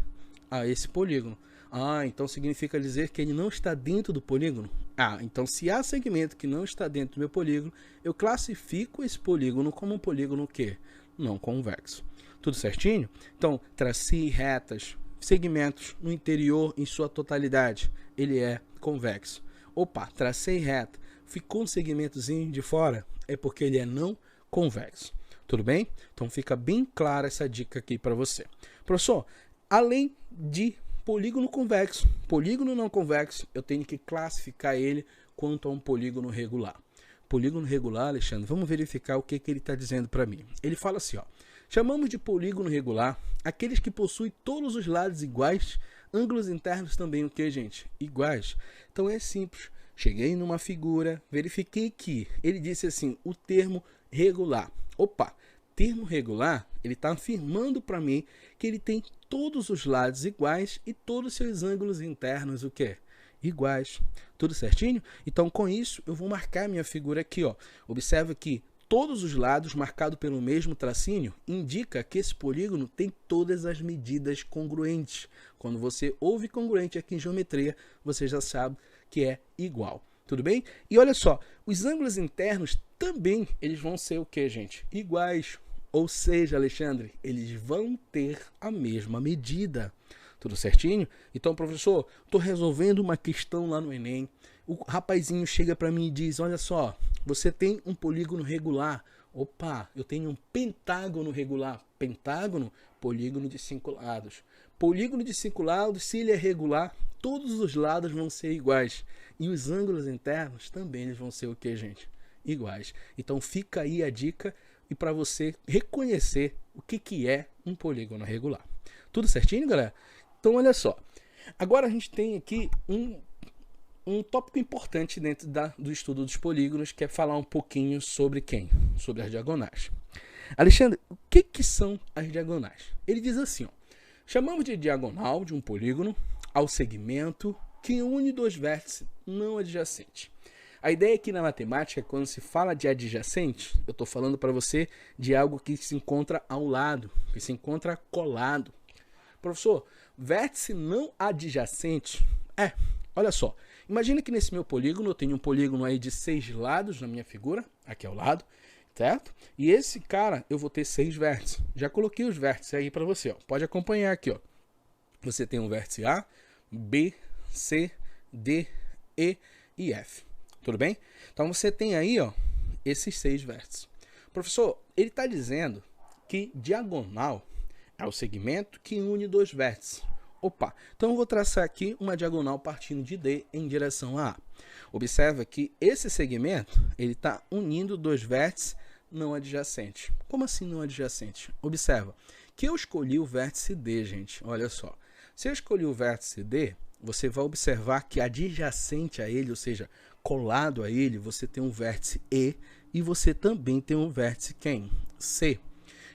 A esse polígono. Ah, então significa dizer que ele não está dentro do polígono? Ah, então se há segmento que não está dentro do meu polígono, eu classifico esse polígono como um polígono que não convexo. Tudo certinho? Então, tracei retas, segmentos no interior em sua totalidade, ele é convexo. Opa, tracei reta, ficou um segmentozinho de fora, é porque ele é não convexo. Tudo bem? Então fica bem clara essa dica aqui para você. Professor, além de polígono convexo, polígono não convexo, eu tenho que classificar ele quanto a um polígono regular. Polígono regular, Alexandre, vamos verificar o que ele está dizendo para mim. Ele fala assim, ó, chamamos de polígono regular aqueles que possuem todos os lados iguais, ângulos internos também o que, gente? Iguais. Então é simples, cheguei numa figura, verifiquei que ele disse assim, o termo regular. Opa, termo regular, ele está afirmando para mim que ele tem todos os lados iguais e todos os seus ângulos internos o quê? Iguais. Tudo certinho? Então, com isso, eu vou marcar minha figura aqui, ó. Observa que todos os lados marcados pelo mesmo tracinho indica que esse polígono tem todas as medidas congruentes. Quando você ouve congruente aqui em geometria, você já sabe que é igual. Tudo bem? E olha só, os ângulos internos também, eles vão ser o que, gente? Iguais. Ou seja, Alexandre, eles vão ter a mesma medida. Tudo certinho? Então, professor, estou resolvendo uma questão lá no Enem. o rapazinho chega para mim e diz, olha só, você tem um polígono regular. Opa, eu tenho um pentágono regular. Pentágono, polígono de 5 lados. Polígono de 5 lados, se ele é regular, todos os lados vão ser iguais. E os ângulos internos também eles vão ser o que, gente? Iguais. Então fica aí a dica e para você reconhecer o que é um polígono regular. Tudo certinho, galera? Então olha só. Agora a gente tem aqui um tópico importante dentro do estudo dos polígonos, que é falar um pouquinho sobre quem? Sobre as diagonais. Alexandre, o que são as diagonais? Ele diz assim, ó, chamamos de diagonal de um polígono ao segmento que une dois vértices não adjacentes. A ideia aqui na matemática, quando se fala de adjacente, eu estou falando para você de algo que se encontra ao lado, que se encontra colado. Professor, vértice não adjacente? Olha só, imagina que nesse meu polígono, eu tenho um polígono aí de 6 lados na minha figura, aqui ao lado, certo? E esse cara, eu vou ter 6 vértices. Já coloquei os vértices aí para você, ó. Pode acompanhar aqui, ó. Você tem um vértice A, B, C, D, E e F. Tudo bem? Então você tem aí, ó, esses 6 vértices. Professor, ele está dizendo que diagonal é o segmento que une dois vértices. Opa, então eu vou traçar aqui uma diagonal partindo de D em direção a A. Observa que esse segmento, ele está unindo dois vértices não adjacentes. Como assim não adjacentes? Observa que eu escolhi o vértice D, gente. Olha só. Se eu escolhi o vértice D, você vai observar que adjacente a ele, ou seja, colado a ele, você tem um vértice E e você também tem um vértice quem? C.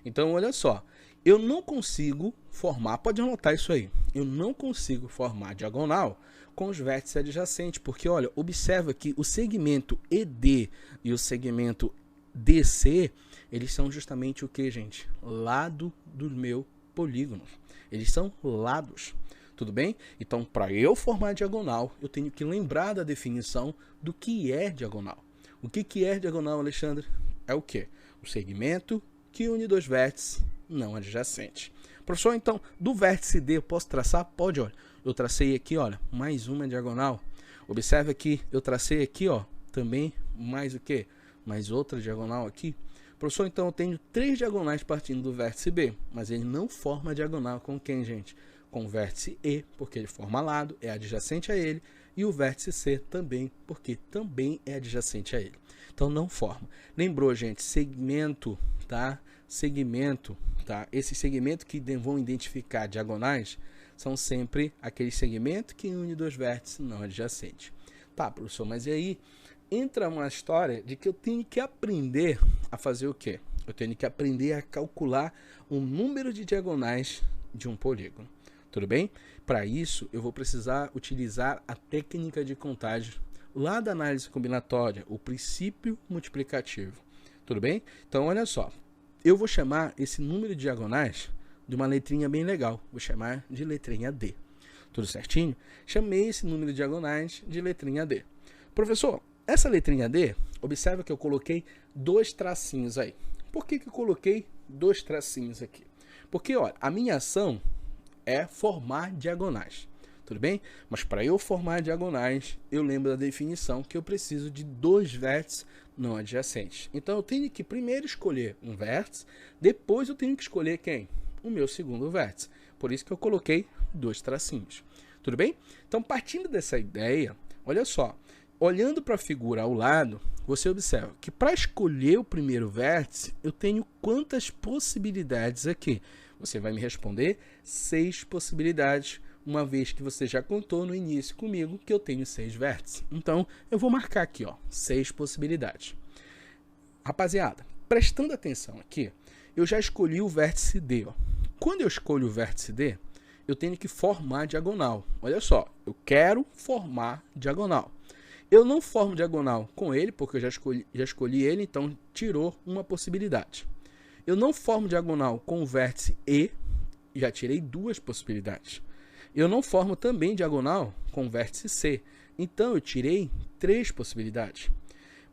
Então, olha só. Eu não consigo formar, pode anotar isso aí, eu não consigo formar diagonal com os vértices adjacentes, porque olha, observa que o segmento ED e o segmento DC, eles são justamente o que, gente? Lado do meu polígono. Eles são lados, tudo bem? Então, para eu formar diagonal, eu tenho que lembrar da definição do que é diagonal. O que é diagonal, Alexandre? É o quê? O segmento que une dois vértices não adjacente. Professor, então, do vértice D eu posso traçar? Pode, olha. Eu tracei aqui, olha, mais uma diagonal. Observe aqui, eu tracei aqui, ó, também mais o quê? Mais outra diagonal aqui. Professor, então eu tenho 3 diagonais partindo do vértice B, mas ele não forma diagonal com quem, gente? Com o vértice E, porque ele forma lado, é adjacente a ele, e o vértice C também, porque também é adjacente a ele. Então não forma. Lembrou, gente, segmento, tá? Segmento, tá? Esse segmento que vão identificar diagonais são sempre aquele segmento que une dois vértices não adjacentes. Tá, professor, mas e aí entra uma história de que eu tenho que aprender a fazer o quê? Eu tenho que aprender a calcular o número de diagonais de um polígono. Tudo bem? Para isso, eu vou precisar utilizar a técnica de contagem lá da análise combinatória, o princípio multiplicativo. Tudo bem? Então, olha só. Eu vou chamar esse número de diagonais de uma letrinha bem legal. Vou chamar de letrinha D. Tudo certinho? Chamei esse número de diagonais de letrinha D. Professor, essa letrinha D, observa que eu coloquei 2 tracinhos aí. Por que eu coloquei 2 tracinhos aqui? Porque, olha, a minha ação é formar diagonais. Tudo bem? Mas para eu formar diagonais, eu lembro da definição que eu preciso de 2 vértices não adjacentes. Então eu tenho que primeiro escolher um vértice, depois eu tenho que escolher quem? O meu segundo vértice. Por isso que eu coloquei 2 tracinhos. Tudo bem? Então, partindo dessa ideia, olha só. Olhando para a figura ao lado, você observa que para escolher o primeiro vértice, eu tenho quantas possibilidades aqui? Você vai me responder 6 possibilidades, uma vez que você já contou no início comigo que eu tenho 6 vértices. Então, eu vou marcar aqui, ó, 6 possibilidades. Rapaziada, prestando atenção aqui, eu já escolhi o vértice D. Ó. Quando eu escolho o vértice D, eu tenho que formar diagonal. Olha só, eu quero formar diagonal. Eu não formo diagonal com ele, porque eu já escolhi ele, então tirou uma possibilidade. Eu não formo diagonal com o vértice E, já tirei 2 possibilidades. Eu não formo também diagonal com o vértice C, então eu tirei 3 possibilidades.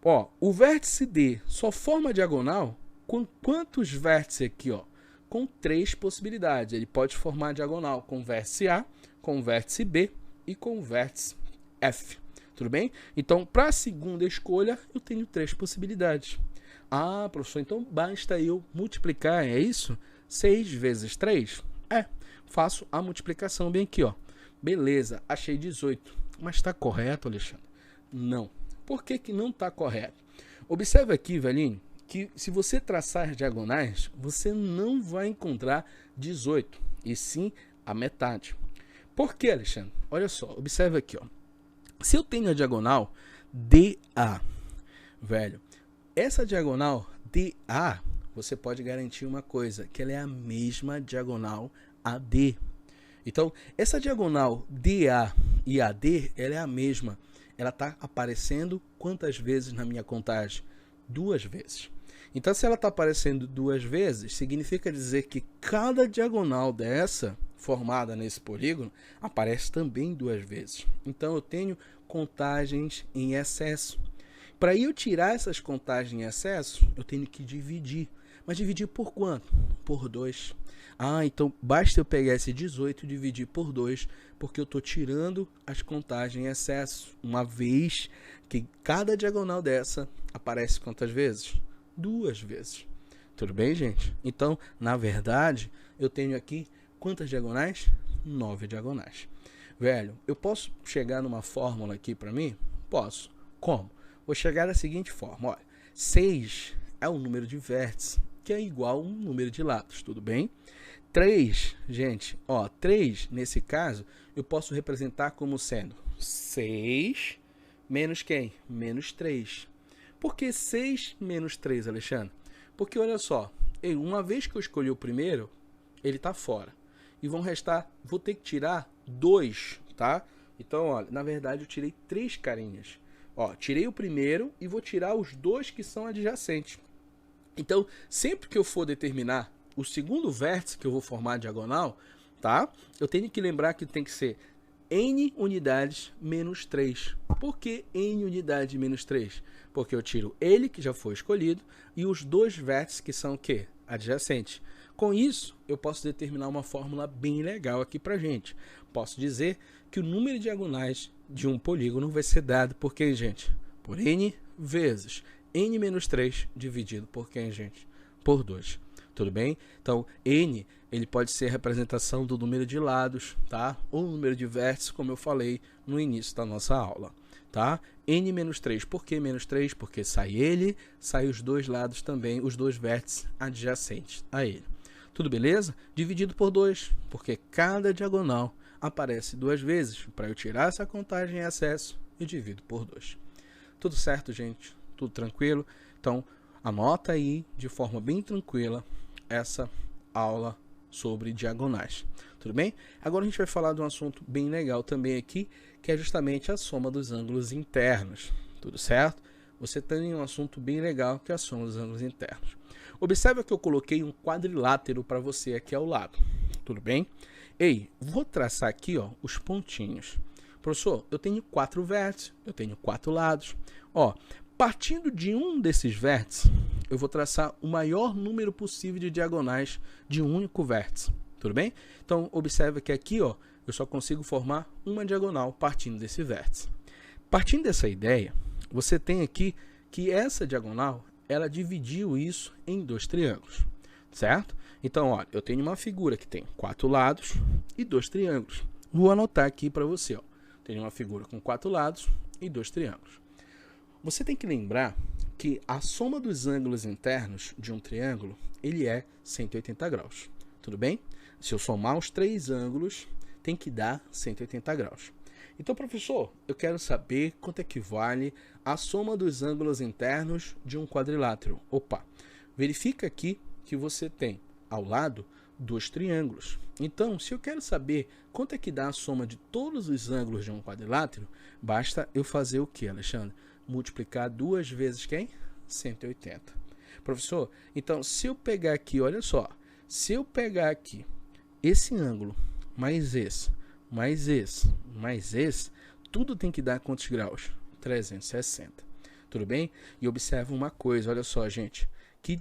Ó, o vértice D só forma diagonal com quantos vértices aqui? Ó? Com 3 possibilidades. Ele pode formar diagonal com o vértice A, com o vértice B e com o vértice F. Tudo bem? Então, para a segunda escolha, eu tenho 3 possibilidades. Ah, professor, então basta eu multiplicar, é isso? 6 vezes 3? Faço a multiplicação bem aqui, ó. Beleza, achei 18. Mas está correto, Alexandre? Não. Por que que não está correto? Observe aqui, velhinho, que se você traçar as diagonais, você não vai encontrar 18, e sim a metade. Por que, Alexandre? Olha só, observe aqui, ó. Se eu tenho a diagonal DA, velho, essa diagonal DA, você pode garantir uma coisa, que ela é a mesma diagonal AD. Então, essa diagonal DA e AD, ela é a mesma. Ela está aparecendo quantas vezes na minha contagem? 2 vezes. Então, se ela está aparecendo 2 vezes, significa dizer que cada diagonal dessa, formada nesse polígono, aparece também 2 vezes. Então, eu tenho contagens em excesso. Para eu tirar essas contagens em excesso, eu tenho que dividir. Mas dividir por quanto? Por 2. Ah, então basta eu pegar esse 18 e dividir por 2, porque eu estou tirando as contagens em excesso. Uma vez que cada diagonal dessa aparece quantas vezes? 2 vezes. Tudo bem, gente? Então, na verdade, eu tenho aqui quantas diagonais? 9 diagonais. Velho, eu posso chegar numa fórmula aqui para mim? Posso. Como? Vou chegar da seguinte forma, olha. 6 é o número de vértices, que é igual a um número de lados, tudo bem? 3, gente, ó, 3, nesse caso, eu posso representar como sendo 6 menos quem? Menos 3. Por que 6 menos 3, Alexandre? Porque, olha só, uma vez que eu escolhi o primeiro, ele está fora. E vão restar, vou ter que tirar 2, tá? Então, olha, na verdade eu tirei 3 carinhas. Ó, tirei o primeiro e vou tirar os 2 que são adjacentes. Então, sempre que eu for determinar o segundo vértice que eu vou formar a diagonal, tá? Eu tenho que lembrar que tem que ser n unidades menos 3. Por que n unidades menos 3? Porque eu tiro ele, que já foi escolhido, e os 2 vértices que são o quê? Adjacentes. Com isso, eu posso determinar uma fórmula bem legal aqui pra gente. Posso dizer que o número de diagonais de um polígono vai ser dado por quem, gente? Por n vezes n menos 3 dividido por quem, gente? Por 2. Tudo bem? Então, n ele pode ser a representação do número de lados, tá? Ou número de vértices, como eu falei no início da nossa aula, tá? n menos 3. Por que menos 3? Porque sai ele, sai os 2 lados também, os 2 vértices adjacentes a ele. Tudo beleza? Dividido por 2, porque cada diagonal aparece 2 vezes. Para eu tirar essa contagem em excesso, eu divido por 2. Tudo certo, gente? Tudo tranquilo? Então, anota aí de forma bem tranquila essa aula sobre diagonais. Tudo bem? Agora a gente vai falar de um assunto bem legal também aqui, que é justamente a soma dos ângulos internos. Tudo certo? Você tem um assunto bem legal, que é a soma dos ângulos internos. Observe que eu coloquei um quadrilátero para você aqui ao lado. Tudo bem? Ei, vou traçar aqui, ó, os pontinhos. Professor, eu tenho 4 vértices, eu tenho 4 lados. Ó, partindo de um desses vértices, eu vou traçar o maior número possível de diagonais de um único vértice. Tudo bem? Então, observe que aqui, ó, eu só consigo formar uma diagonal partindo desse vértice. Partindo dessa ideia, você tem aqui que essa diagonal, ela dividiu isso em 2 triângulos, certo? Então, olha, eu tenho uma figura que tem 4 lados e 2 triângulos. Vou anotar aqui para você, ó. Tenho uma figura com 4 lados e 2 triângulos. Você tem que lembrar que a soma dos ângulos internos de um triângulo, ele é 180 graus. Tudo bem? Se eu somar os 3 ângulos, tem que dar 180 graus. Então, professor, eu quero saber quanto equivale a soma dos ângulos internos de um quadrilátero. Opa, verifica aqui que você tem ao lado 2 triângulos. Então, se eu quero saber quanto é que dá a soma de todos os ângulos de um quadrilátero, basta eu fazer o que, Alexandre? Multiplicar 2 vezes quem? 180. Professor, então se eu pegar aqui, olha só, se eu pegar aqui esse ângulo, mais esse, mais esse, mais esse, tudo tem que dar quantos graus? 360. Tudo bem? E observa uma coisa, olha só, gente, que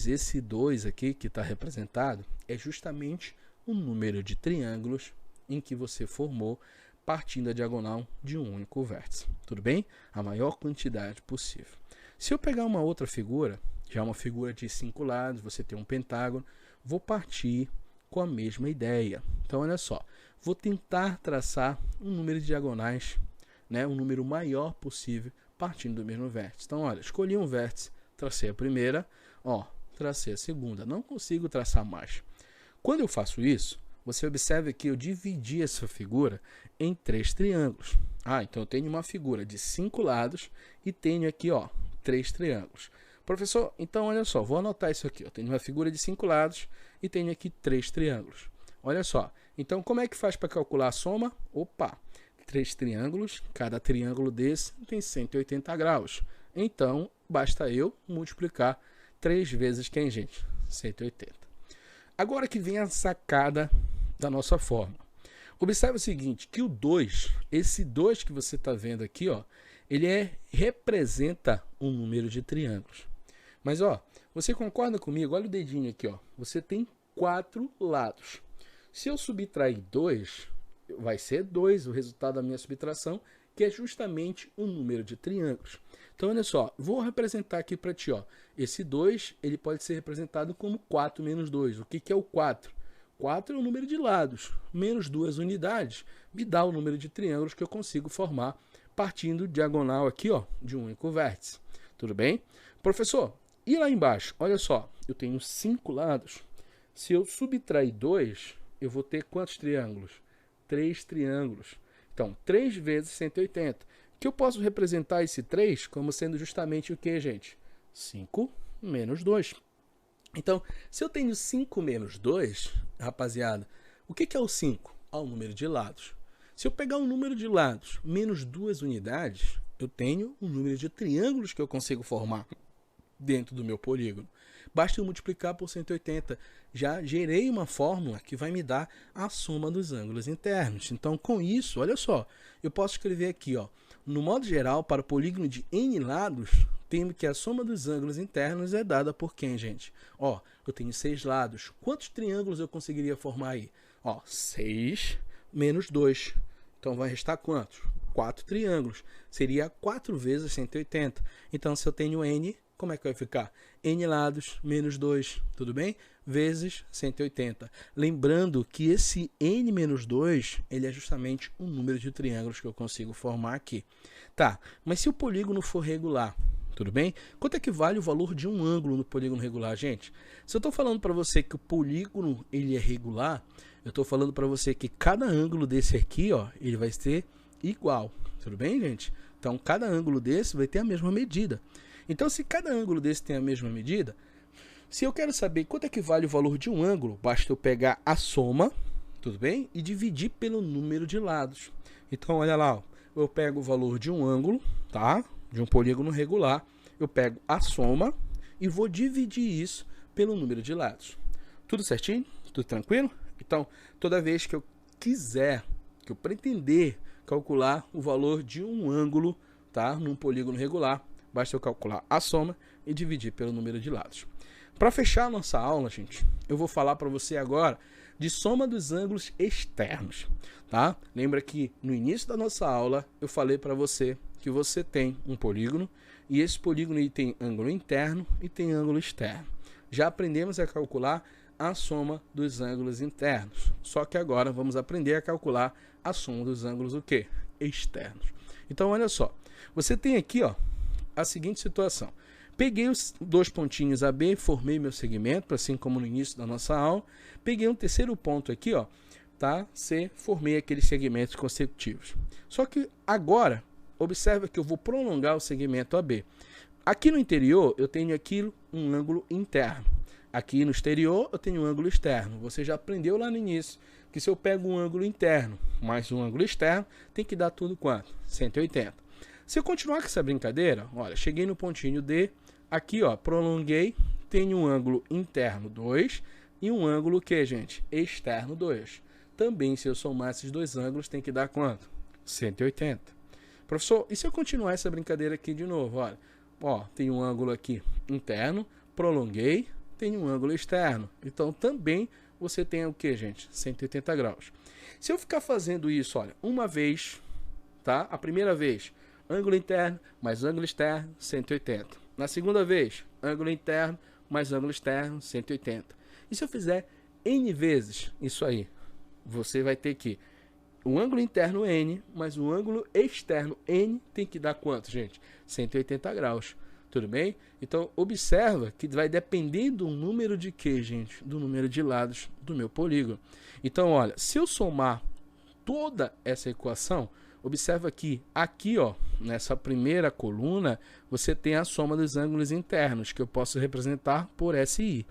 esse 2 aqui que está representado é justamente o número de triângulos em que você formou partindo a diagonal de um único vértice. Tudo bem? A maior quantidade possível. Se eu pegar uma outra figura, já uma figura de 5 lados, você tem um pentágono, vou partir com a mesma ideia. Então, olha só, vou tentar traçar um número de diagonais, né, um número maior possível, partindo do mesmo vértice. Então, olha, escolhi um vértice, tracei a primeira, ó, tracei a segunda. Não consigo traçar mais. Quando eu faço isso, você observa que eu dividi essa figura em 3 triângulos. Então eu tenho uma figura de 5 lados e tenho aqui, ó, 3 triângulos. Professor, então olha só, vou anotar isso aqui. Eu tenho uma figura de 5 lados e tenho aqui 3 triângulos. Olha só, então como é que faz para calcular a soma? Opa, 3 triângulos, cada triângulo desse tem 180 graus. Então, basta eu multiplicar 3 vezes quem, gente? 180. Agora que vem a sacada da nossa fórmula. Observe o seguinte, que o 2, esse 2 que você está vendo aqui, ó, ele representa um número de triângulos. Mas, ó, você concorda comigo? Olha o dedinho aqui, ó. Você tem 4 lados. Se eu subtrair 2, vai ser 2 o resultado da minha subtração, que é justamente um número de triângulos. Então, olha só, vou representar aqui para ti, ó. Esse 2, ele pode ser representado como 4 menos 2. O que é o 4? 4 é o número de lados, menos 2 unidades, me dá o número de triângulos que eu consigo formar partindo diagonal aqui, ó, de um único vértice. Tudo bem? Professor, e lá embaixo? Olha só, eu tenho 5 lados. Se eu subtrair 2, eu vou ter quantos triângulos? 3 triângulos. Então, 3 vezes 180. Que eu posso representar esse 3 como sendo justamente o que, gente? 5 menos 2. Então, se eu tenho 5 menos 2, rapaziada, o que é o 5? O número de lados. Se eu pegar o número de lados menos 2 unidades, eu tenho o número de triângulos que eu consigo formar dentro do meu polígono. Basta eu multiplicar por 180. Já gerei uma fórmula que vai me dar a soma dos ângulos internos. Então, com isso, olha só, eu posso escrever aqui, ó, no modo geral, para o polígono de n lados, temos que a soma dos ângulos internos é dada por quem, gente? Ó, eu tenho 6 lados. Quantos triângulos eu conseguiria formar aí? Ó, 6 menos 2. Então, vai restar quantos? 4 triângulos. Seria 4 vezes 180. Então, se eu tenho n, como é que vai ficar? N lados menos 2, tudo bem? Vezes 180. Lembrando que esse n menos 2, ele é justamente o número de triângulos que eu consigo formar aqui. Tá, mas se o polígono for regular, tudo bem? Quanto é que vale o valor de um ângulo no polígono regular, gente? Se eu estou falando para você que o polígono ele é regular, eu estou falando para você que cada ângulo desse aqui, ó, ele vai ser igual, tudo bem, gente? Então, cada ângulo desse vai ter a mesma medida. Então, se cada ângulo desse tem a mesma medida, se eu quero saber quanto é que vale o valor de um ângulo, basta eu pegar a soma, tudo bem? E dividir pelo número de lados. Então, olha lá, ó, eu pego o valor de um ângulo, tá? De um polígono regular, eu pego a soma e vou dividir isso pelo número de lados. Tudo certinho? Tudo tranquilo? Então, toda vez que eu quiser, que eu pretender calcular o valor de um ângulo, tá? Num polígono regular, basta eu calcular a soma e dividir pelo número de lados. Para fechar a nossa aula, gente, eu vou falar para você agora de soma dos ângulos externos, tá? Lembra que no início da nossa aula eu falei para você que você tem um polígono e esse polígono aí tem ângulo interno e tem ângulo externo. Já aprendemos a calcular a soma dos ângulos internos, só que agora vamos aprender a calcular a soma dos ângulos o quê? Externos. Então, olha só, você tem aqui, ó, a seguinte situação. Peguei os 2 pontinhos AB, formei meu segmento, assim como no início da nossa aula. Peguei um terceiro ponto aqui, ó, tá? C, formei aqueles segmentos consecutivos. Só que agora, observa que eu vou prolongar o segmento AB. Aqui no interior, eu tenho aqui um ângulo interno. Aqui no exterior, eu tenho um ângulo externo. Você já aprendeu lá no início que se eu pego um ângulo interno mais um ângulo externo, tem que dar tudo quanto? 180. Se eu continuar com essa brincadeira, olha, cheguei no pontinho D, aqui, ó, prolonguei, tenho um ângulo interno 2 e um ângulo que, gente? Externo 2. Também, se eu somar esses dois ângulos, tem que dar quanto? 180. Professor, e se eu continuar essa brincadeira aqui de novo? Olha, ó, tem um ângulo aqui interno, prolonguei, tem um ângulo externo. Então, também você tem o que, gente? 180 graus. Se eu ficar fazendo isso, olha, uma vez, tá? A primeira vez, ângulo interno mais ângulo externo, 180. Na segunda vez, ângulo interno mais ângulo externo, 180. E se eu fizer N vezes isso aí, você vai ter que o ângulo interno N mais o ângulo externo N tem que dar quanto, gente? 180 graus. Tudo bem? Então, observa que vai depender do número de quê, gente? Do número de lados do meu polígono. Então, olha, se eu somar toda essa equação, observa que aqui, ó, nessa primeira coluna, você tem a soma dos ângulos internos, que eu posso representar por SI.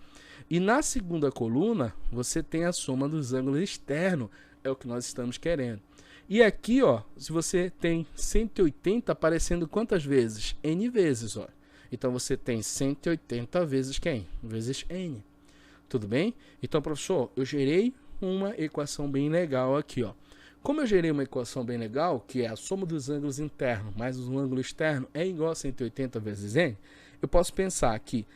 E na segunda coluna, você tem a soma dos ângulos externos, é o que nós estamos querendo. E aqui, ó, se você tem 180 aparecendo quantas vezes? N vezes, ó. Então, você tem 180 vezes quem? Vezes N. Tudo bem? Então, professor, eu gerei uma equação bem legal aqui, ó. Como eu gerei uma equação bem legal, que é a soma dos ângulos internos mais o ângulo externo é igual a 180 vezes N, eu posso pensar que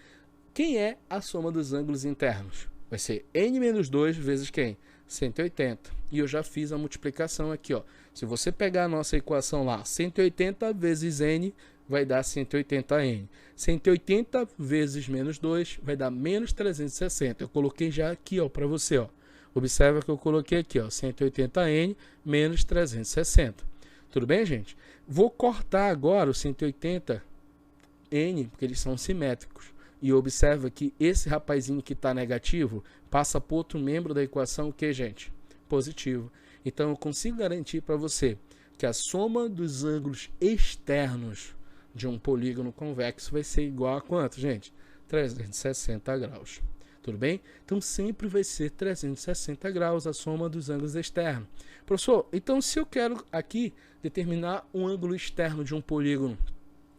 quem é a soma dos ângulos internos? Vai ser N menos 2 vezes quem? 180. E eu já fiz a multiplicação aqui, ó. Se você pegar a nossa equação lá, 180 vezes N vai dar 180N. 180 vezes menos 2 vai dar menos 360. Eu coloquei já aqui, ó, para você, ó. Observa que eu coloquei aqui, ó, 180N menos 360. Tudo bem, gente? Vou cortar agora o 180N, porque eles são simétricos. E observa que esse rapazinho que está negativo passa para outro membro da equação, o que, gente? Positivo. Então, eu consigo garantir para você que a soma dos ângulos externos de um polígono convexo vai ser igual a quanto, gente? 360 graus. Tudo bem? Então, sempre vai ser 360 graus a soma dos ângulos externos. Professor, então se eu quero aqui determinar um ângulo externo de um polígono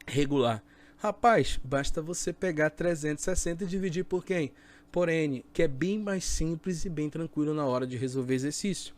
regular, rapaz, basta você pegar 360 e dividir por quem? Por N, que é bem mais simples e bem tranquilo na hora de resolver exercício.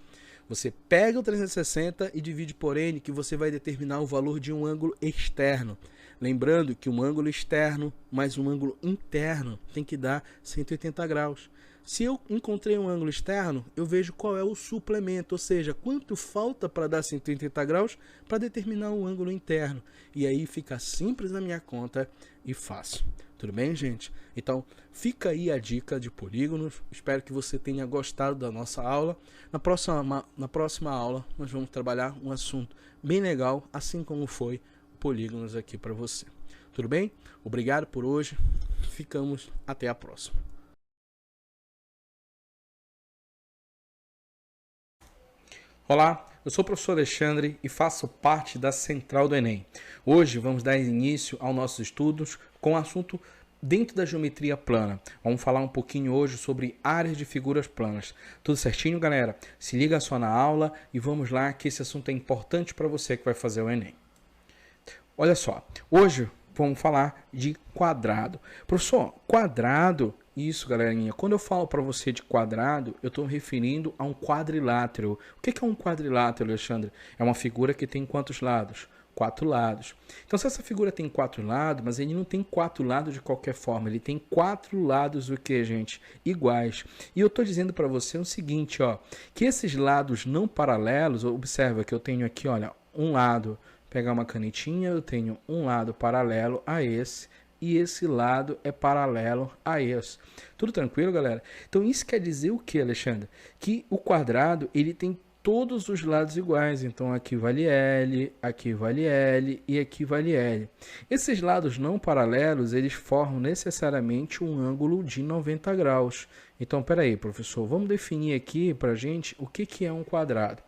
Você pega o 360 e divide por N, que você vai determinar o valor de um ângulo externo. Lembrando que um ângulo externo mais um ângulo interno tem que dar 180 graus. Se eu encontrei um ângulo externo, eu vejo qual é o suplemento, ou seja, quanto falta para dar 180 graus para determinar um ângulo interno. E aí fica simples na minha conta e fácil. Tudo bem, gente? Então, fica aí a dica de polígonos. Espero que você tenha gostado da nossa aula. Na próxima aula, nós vamos trabalhar um assunto bem legal, assim como foi polígonos aqui para você. Tudo bem? Obrigado por hoje. Ficamos até a próxima. Olá, eu sou o professor Alexandre e faço parte da Central do Enem. Hoje vamos dar início aos nossos estudos com o assunto dentro da geometria plana. Vamos falar um pouquinho hoje sobre áreas de figuras planas. Tudo certinho, galera? Se liga só na aula e vamos lá que esse assunto é importante para você que vai fazer o Enem. Olha só, hoje vamos falar de quadrado. Professor, quadrado, isso, galerinha, quando eu falo para você de quadrado, eu estou me referindo a um quadrilátero. O que é um quadrilátero, Alexandre? É uma figura que tem quantos lados? 4 lados. Então, se essa figura tem 4 lados, mas ele não tem 4 lados de qualquer forma, ele tem 4 lados o que, gente? Iguais. E eu estou dizendo para você o seguinte, ó, que esses lados não paralelos, observa que eu tenho aqui, olha, um lado, pegar uma canetinha, eu tenho um lado paralelo a esse, e esse lado é paralelo a esse. Tudo tranquilo, galera? Então, isso quer dizer o que, Alexandre? Que o quadrado, ele tem todos os lados iguais, então aqui vale L, aqui vale L e aqui vale L. Esses lados não paralelos, eles formam necessariamente um ângulo de 90 graus. Então, peraí, professor, vamos definir aqui pra gente o que é um quadrado.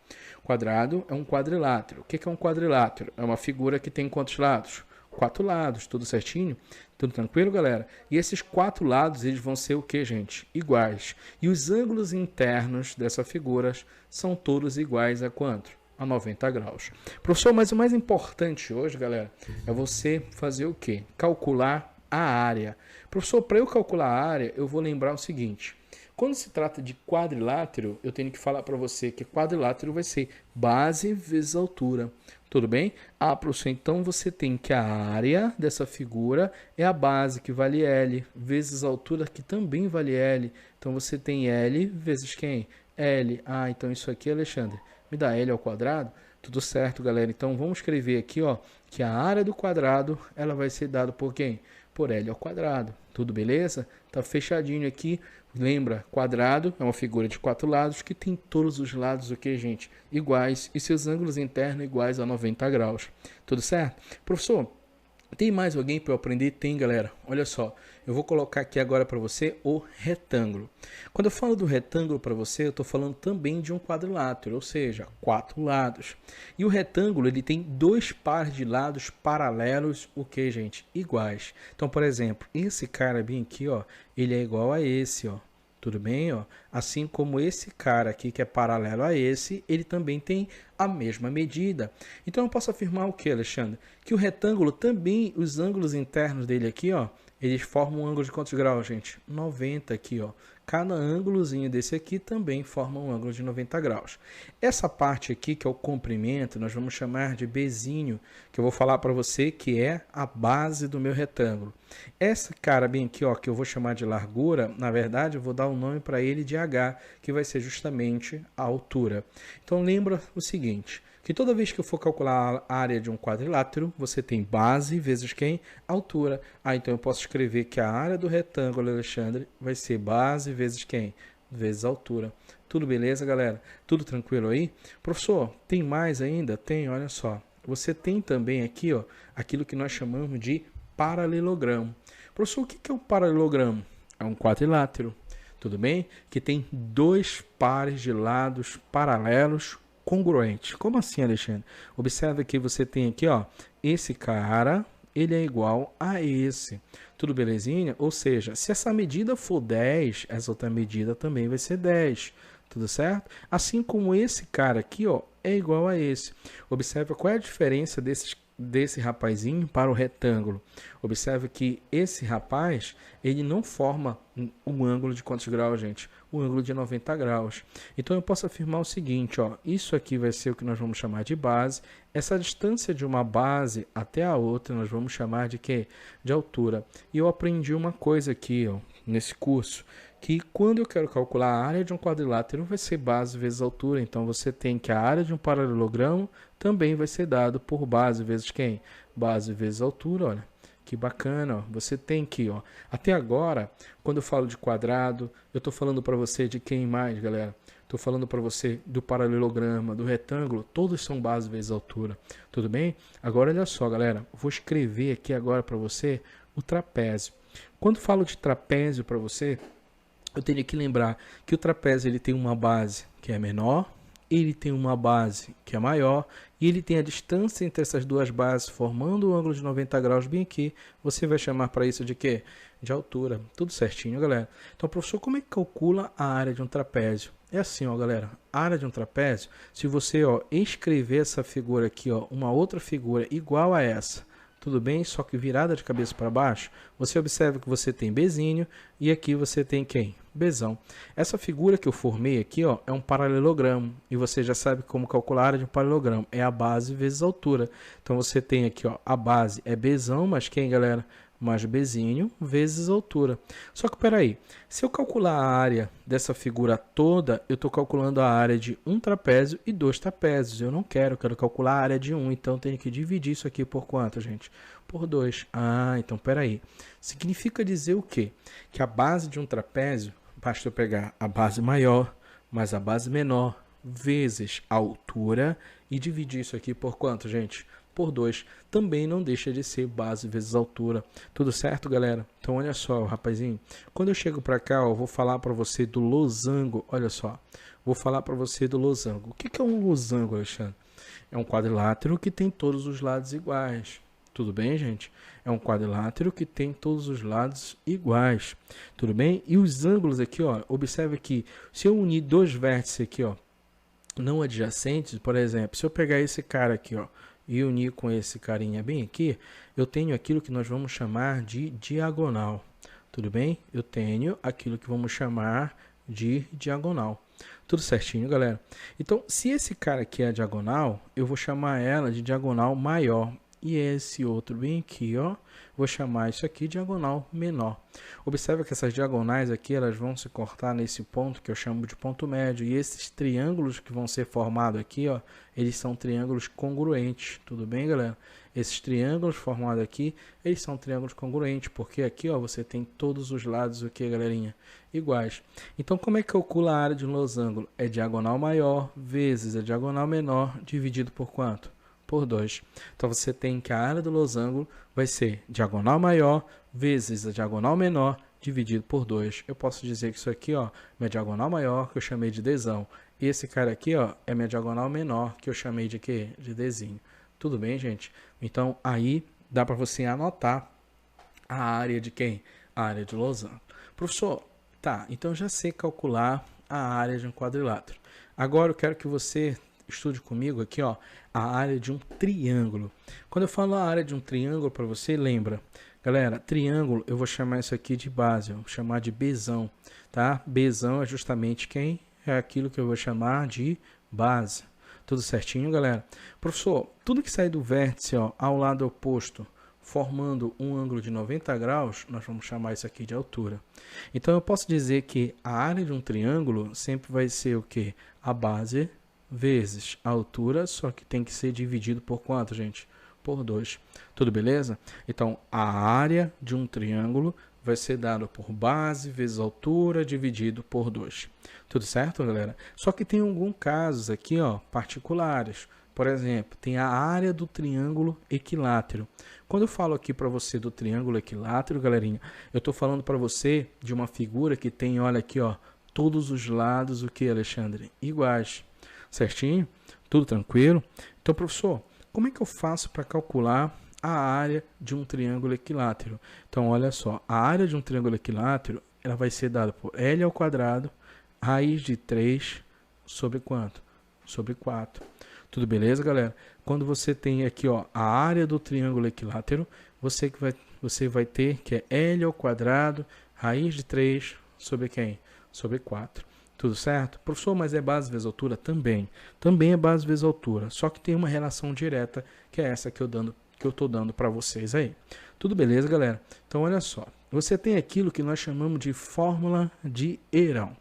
Quadrado é um quadrilátero. O que é um quadrilátero? É uma figura que tem quantos lados? 4 lados, tudo certinho? Tudo tranquilo, galera? E esses 4 lados, eles vão ser o que, gente? Iguais. E os ângulos internos dessas figuras são todos iguais a quanto? A 90 graus. Professor, mas o mais importante hoje, galera, é você fazer o quê? Calcular a área. Professor, para eu calcular a área, eu vou lembrar o seguinte. Quando se trata de quadrilátero, eu tenho que falar para você que quadrilátero vai ser base vezes altura. Tudo bem? Professor, então você tem que a área dessa figura é a base, que vale L, vezes a altura, que também vale L. Então você tem L vezes quem? L. Então isso aqui, Alexandre, me dá L ao quadrado? Tudo certo, galera. Então vamos escrever aqui, ó, que a área do quadrado ela vai ser dada por quem? Por L ao quadrado. Tudo beleza? Tá fechadinho aqui. Lembra, quadrado é uma figura de 4 lados que tem todos os lados, o que, gente? Iguais e seus ângulos internos iguais a 90 graus. Tudo certo? Professor, tem mais alguém para eu aprender? Tem, galera. Olha só, eu vou colocar aqui agora para você o retângulo. Quando eu falo do retângulo para você, eu estou falando também de um quadrilátero, ou seja, 4 lados. E o retângulo ele tem 2 pares de lados paralelos, o que, gente? Iguais. Então, por exemplo, esse cara bem aqui, ó, ele é igual a esse, ó. Tudo bem, ó? Assim como esse cara aqui que é paralelo a esse, ele também tem a mesma medida. Então eu posso afirmar o que, Alexandre? Que o retângulo também, os ângulos internos dele aqui, ó, eles formam um ângulo de quantos graus, gente? 90 aqui, ó. Cada ângulozinho desse aqui também forma um ângulo de 90 graus. Essa parte aqui, que é o comprimento, nós vamos chamar de bezinho, que eu vou falar para você que é a base do meu retângulo. Essa cara bem aqui, ó, que eu vou chamar de largura, na verdade eu vou dar um nome para ele de H, que vai ser justamente a altura. Então lembra o seguinte, que toda vez que eu for calcular a área de um quadrilátero, você tem base vezes quem? Altura. Então eu posso escrever que a área do retângulo, Alexandre, vai ser base vezes quem? Vezes altura. Tudo beleza, galera? Tudo tranquilo aí? Professor, tem mais ainda? Tem, olha só. Você tem também aqui, ó, aquilo que nós chamamos de paralelogramo. Professor, o que é um paralelogramo? É um quadrilátero, tudo bem? Que tem 2 pares de lados paralelos congruentes. Como assim, Alexandre? Observe que você tem aqui, ó, esse cara, ele é igual a esse. Tudo belezinha? Ou seja, se essa medida for 10, essa outra medida também vai ser 10. Tudo certo? Assim como esse cara aqui, ó, é igual a esse. Observe qual é a diferença desse rapazinho para o retângulo. Observe que esse rapaz, ele não forma um ângulo de quantos graus, gente? Um ângulo de 90 graus. Então eu posso afirmar o seguinte, ó, isso aqui vai ser o que nós vamos chamar de base. Essa distância de uma base até a outra nós vamos chamar de quê? De altura. E eu aprendi uma coisa aqui, ó, nesse curso, que quando eu quero calcular a área de um quadrilátero vai ser base vezes altura. Então você tem que a área de um paralelogramo também vai ser dado por base vezes quem? Base vezes altura, olha. Que bacana, ó. Você tem que, ó, até agora, quando eu falo de quadrado, eu estou falando para você de quem mais, galera? Estou falando para você do paralelograma, do retângulo, todos são base vezes altura, tudo bem? Agora olha só, galera, eu vou escrever aqui agora para você o trapézio. Quando falo de trapézio para você, eu tenho que lembrar que o trapézio ele tem uma base que é menor, ele tem uma base que é maior e ele tem a distância entre essas duas bases formando um ângulo de 90 graus bem aqui. Você vai chamar para isso de quê? De altura. Tudo certinho, galera. Então, professor, como é que calcula a área de um trapézio? É assim, ó, galera. A área de um trapézio, se você, ó, escrever essa figura aqui, ó, uma outra figura igual a essa, tudo bem? Só que virada de cabeça para baixo, você observa que você tem bezinho e aqui você tem quem? Bezão. Essa figura que eu formei aqui, ó, é um paralelogramo. E você já sabe como calcular a área de um paralelogramo. É a base vezes a altura. Então você tem aqui, ó, a base é bezão, mas quem, galera? Mais bezinho vezes a altura. Só que peraí, se eu calcular a área dessa figura toda, eu estou calculando a área de um trapézio e 2 trapézios. Eu não quero, eu quero calcular a área de um, então tenho que dividir isso aqui por quanto, gente? Por 2. Então peraí. Significa dizer o quê? Que a base de um trapézio, basta eu pegar a base maior mais a base menor vezes a altura e dividir isso aqui por quanto, gente? Por 2, também não deixa de ser base vezes altura. Tudo certo, galera? Então, olha só, rapazinho. Quando eu chego para cá, eu vou falar para você do losango. Olha só, vou falar para você do losango. O que é um losango, Alexandre? É um quadrilátero que tem todos os lados iguais. Tudo bem, gente? É um quadrilátero que tem todos os lados iguais. Tudo bem? E os ângulos aqui, ó, observe que se eu unir 2 vértices aqui, ó, não adjacentes, por exemplo, se eu pegar esse cara aqui, ó, e unir com esse carinha bem aqui, eu tenho aquilo que nós vamos chamar de diagonal. Tudo bem? Eu tenho aquilo que vamos chamar de diagonal. Tudo certinho, galera? Então, se esse cara aqui é a diagonal, eu vou chamar ela de diagonal maior. E esse outro bem aqui, ó, vou chamar isso aqui de diagonal menor. Observa que essas diagonais aqui, elas vão se cortar nesse ponto que eu chamo de ponto médio. E esses triângulos que vão ser formados aqui, ó, eles são triângulos congruentes. Tudo bem, galera? Esses triângulos formados aqui, eles são triângulos congruentes, porque aqui, ó, você tem todos os lados, o que, galerinha? Iguais. Então, como é que calcula a área de um losango? É diagonal maior vezes a diagonal menor dividido por quanto? Por 2. Então, você tem que a área do losango vai ser diagonal maior vezes a diagonal menor dividido por 2. Eu posso dizer que isso aqui, ó, minha diagonal maior, que eu chamei de Dzão. Esse cara aqui, ó, é minha diagonal menor, que eu chamei de quê? De Dzinho. Tudo bem, gente? Então, aí dá para você anotar a área de quem? A área de losango. Professor, tá, então eu já sei calcular a área de um quadrilátero. Agora eu quero que você estude comigo aqui, ó, a área de um triângulo. Quando eu falo a área de um triângulo para você, lembra, galera, triângulo, eu vou chamar isso aqui de base, eu vou chamar de Bzão, tá? Bzão é justamente quem? É aquilo que eu vou chamar de base. Tudo certinho, galera? Professor, tudo que sai do vértice, ó, ao lado oposto, formando um ângulo de 90 graus, nós vamos chamar isso aqui de altura. Então, eu posso dizer que a área de um triângulo sempre vai ser o quê? A base vezes a altura, só que tem que ser dividido por quanto, gente? Por 2. Tudo beleza? Então, a área de um triângulo vai ser dada por base vezes altura dividido por 2. Tudo certo, galera? Só que tem alguns casos aqui, ó, particulares. Por exemplo, tem a área do triângulo equilátero. Quando eu falo aqui para você do triângulo equilátero, galerinha, eu estou falando para você de uma figura que tem, olha aqui, ó, todos os lados, o que, Alexandre? Iguais. Certinho? Tudo tranquilo? Então, professor, como é que eu faço para calcular a área de um triângulo equilátero? Então, olha só, a área de um triângulo equilátero, ela vai ser dada por L ao quadrado, raiz de 3 sobre quanto? Sobre 4. Tudo beleza, galera? Quando você tem aqui, ó, a área do triângulo equilátero, você vai ter que é L ao quadrado, raiz de 3 sobre quem? Sobre 4. Tudo certo? Professor, mas é base vezes altura? Também. Também é base vezes altura. Só que tem uma relação direta, que é essa que eu estou dando para vocês aí. Tudo beleza, galera? Então, olha só. Você tem aquilo que nós chamamos de fórmula de Herão.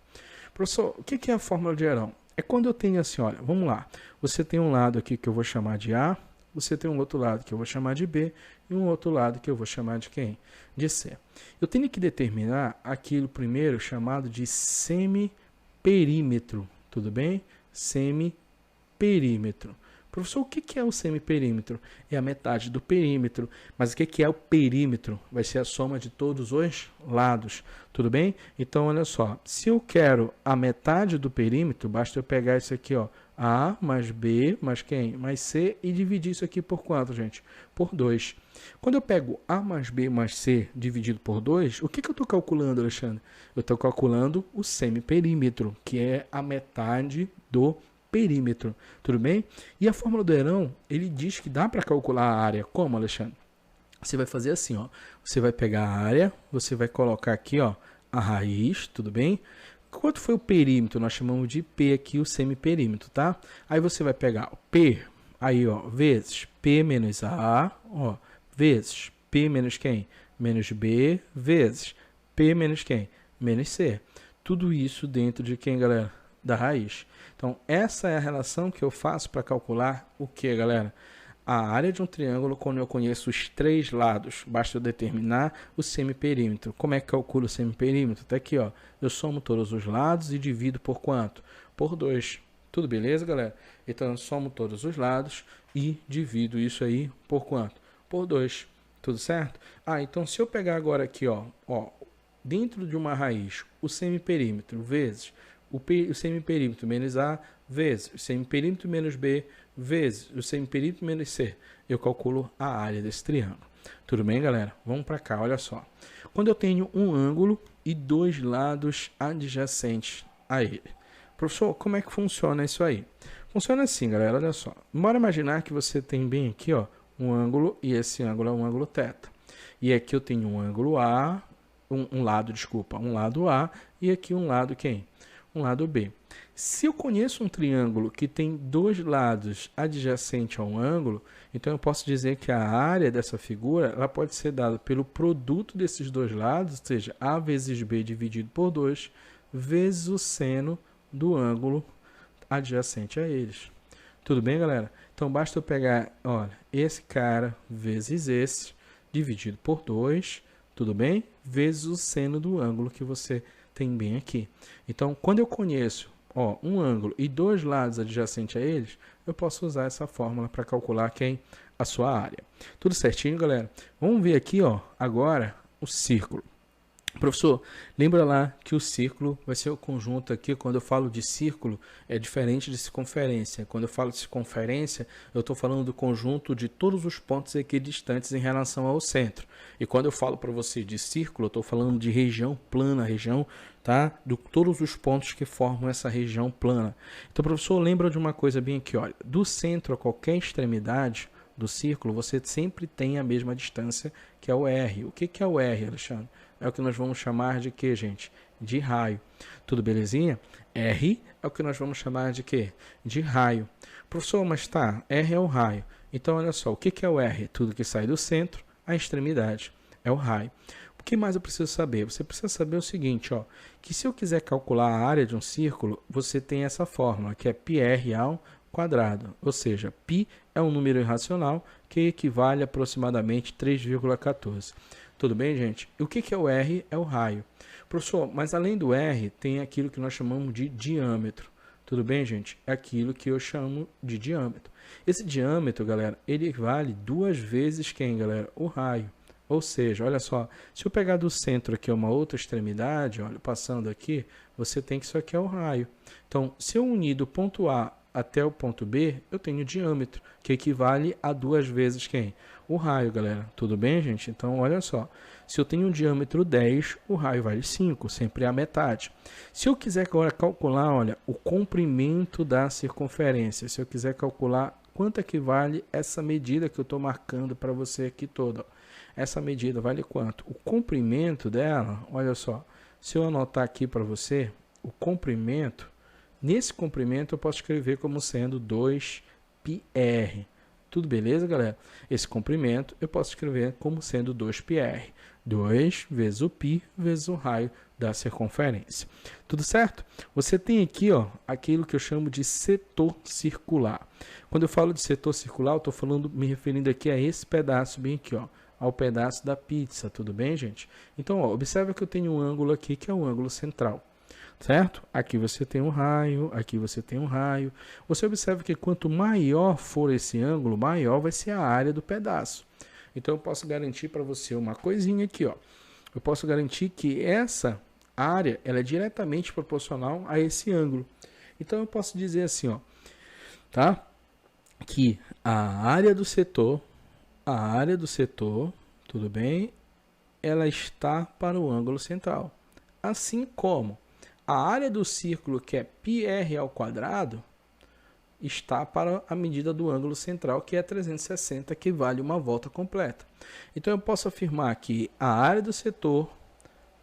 Professor, o que é a fórmula de Herão? É quando eu tenho assim, olha, vamos lá. Você tem um lado aqui que eu vou chamar de A, você tem um outro lado que eu vou chamar de B, e um outro lado que eu vou chamar de quem? De C. Eu tenho que determinar aquilo primeiro chamado de semiperímetro, tudo bem? Semiperímetro. Professor, o que é o semiperímetro? É a metade do perímetro. Mas o que é o perímetro? Vai ser a soma de todos os lados, tudo bem? Então, olha só, se eu quero a metade do perímetro, basta eu pegar isso aqui, ó, A mais B mais quem? Mais C, e dividir isso aqui por quanto, gente? Por 2. Quando eu pego A mais B mais C dividido por 2, o que eu estou calculando, Alexandre? Eu estou calculando o semiperímetro, que é a metade do perímetro, tudo bem? E a fórmula do Herão, ele diz que dá para calcular a área. Como, Alexandre? Você vai fazer assim, ó. Você vai pegar a área, você vai colocar aqui, ó, a raiz, tudo bem? Quanto foi o perímetro? Nós chamamos de P aqui, o semiperímetro, tá? Aí você vai pegar o P, aí, ó, vezes P menos A, ó, vezes P menos quem? Menos B, vezes P menos quem? Menos C. Tudo isso dentro de quem, galera? Da raiz. Então, essa é a relação que eu faço para calcular o que, galera? A área de um triângulo quando eu conheço os 3 lados. Basta eu determinar o semiperímetro. Como é que calculo o semiperímetro? Tá aqui, ó. Eu somo todos os lados e divido por quanto? Por 2. Tudo beleza, galera? Então, eu somo todos os lados e divido isso aí por quanto? Por 2. Tudo certo? Ah, então se eu pegar agora aqui, ó, dentro de uma raiz, o semiperímetro vezes o semiperímetro menos A vezes o semiperímetro menos B vezes o semiperímetro menos C, eu calculo a área desse triângulo. Tudo bem, galera? Vamos para cá, olha só. Quando eu tenho um ângulo e 2 lados adjacentes a ele. Professor, como é que funciona isso aí? Funciona assim, galera, olha só. Bora imaginar que você tem bem aqui, ó, um ângulo e esse ângulo é um ângulo θ. E aqui eu tenho um ângulo A, um lado A e aqui um lado quem? Um lado B. Se eu conheço um triângulo que tem dois lados adjacentes a um ângulo, então eu posso dizer que a área dessa figura ela pode ser dada pelo produto desses dois lados, ou seja, A vezes B dividido por 2, vezes o seno do ângulo adjacente a eles. Tudo bem, galera? Então basta eu pegar, olha, esse cara vezes esse, dividido por 2, tudo bem? Vezes o seno do ângulo que você tem bem aqui. Então, quando eu conheço um ângulo e dois lados adjacentes a eles, eu posso usar essa fórmula para calcular quem? A sua área. Tudo certinho, galera? Vamos ver aqui, agora o círculo. Professor, lembra lá que o círculo vai ser o conjunto aqui, quando eu falo de círculo, é diferente de circunferência. Quando eu falo de circunferência, eu estou falando do conjunto de todos os pontos equidistantes em relação ao centro. E quando eu falo para você de círculo, eu estou falando de região plana, região, tá? De todos os pontos que formam essa região plana. Então, professor, lembra de uma coisa bem aqui, olha, do centro a qualquer extremidade do círculo, você sempre tem a mesma distância, que é o R. O que é o R, Alexandre? É o que nós vamos chamar de quê, gente? De raio. Tudo belezinha? R é o que nós vamos chamar de quê? De raio. Professor, mas tá, R é o raio. Então, olha só, o que é o R? Tudo que sai do centro à extremidade. É o raio. O que mais eu preciso saber? Você precisa saber o seguinte, que se eu quiser calcular a área de um círculo, você tem essa fórmula, que é πr ao quadrado. Ou seja, π é um número irracional que equivale a aproximadamente 3,14. Tudo bem, gente? E o que é o R? É o raio. Professor, mas além do R, tem aquilo que nós chamamos de diâmetro. Tudo bem, gente? É aquilo que eu chamo de diâmetro. Esse diâmetro, galera, ele vale 2 vezes quem, galera? O raio. Ou seja, olha só, se eu pegar do centro aqui uma outra extremidade, olha, passando aqui, você tem que isso aqui é o raio. Então, se eu unir do ponto A até o ponto B, eu tenho diâmetro, que equivale a 2 vezes quem? O raio, galera. Tudo bem, gente? Então, olha só. Se eu tenho um diâmetro 10, o raio vale 5, sempre a metade. Se eu quiser agora calcular, olha, o comprimento da circunferência, se eu quiser calcular quanto equivale essa medida que eu estou marcando para você aqui toda, essa medida vale quanto? O comprimento dela, olha só, se eu anotar aqui para você, o comprimento, nesse comprimento eu posso escrever como sendo 2πr. Tudo beleza, galera? Esse comprimento eu posso escrever como sendo 2πr. 2 vezes o π vezes o raio da circunferência. Tudo certo? Você tem aqui, aquilo que eu chamo de setor circular. Quando eu falo de setor circular, eu estou me referindo aqui a esse pedaço bem aqui, ao pedaço da pizza. Tudo bem, gente? Então, observa que eu tenho um ângulo aqui que é o ângulo central. Certo? Aqui você tem um raio, aqui você tem um raio. Você observa que quanto maior for esse ângulo, maior vai ser a área do pedaço. Então eu posso garantir para você uma coisinha aqui, Eu posso garantir que essa área ela é diretamente proporcional a esse ângulo. Então eu posso dizer assim, tá? Que a área do setor, tudo bem? Ela está para o ângulo central. Assim como a área do círculo, que é πr ao quadrado, está para a medida do ângulo central, que é 360, que vale uma volta completa. Então, eu posso afirmar que a área do setor,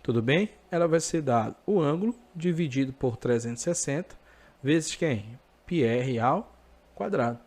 tudo bem? Ela vai ser dada o ângulo dividido por 360, vezes quem? πr ao quadrado.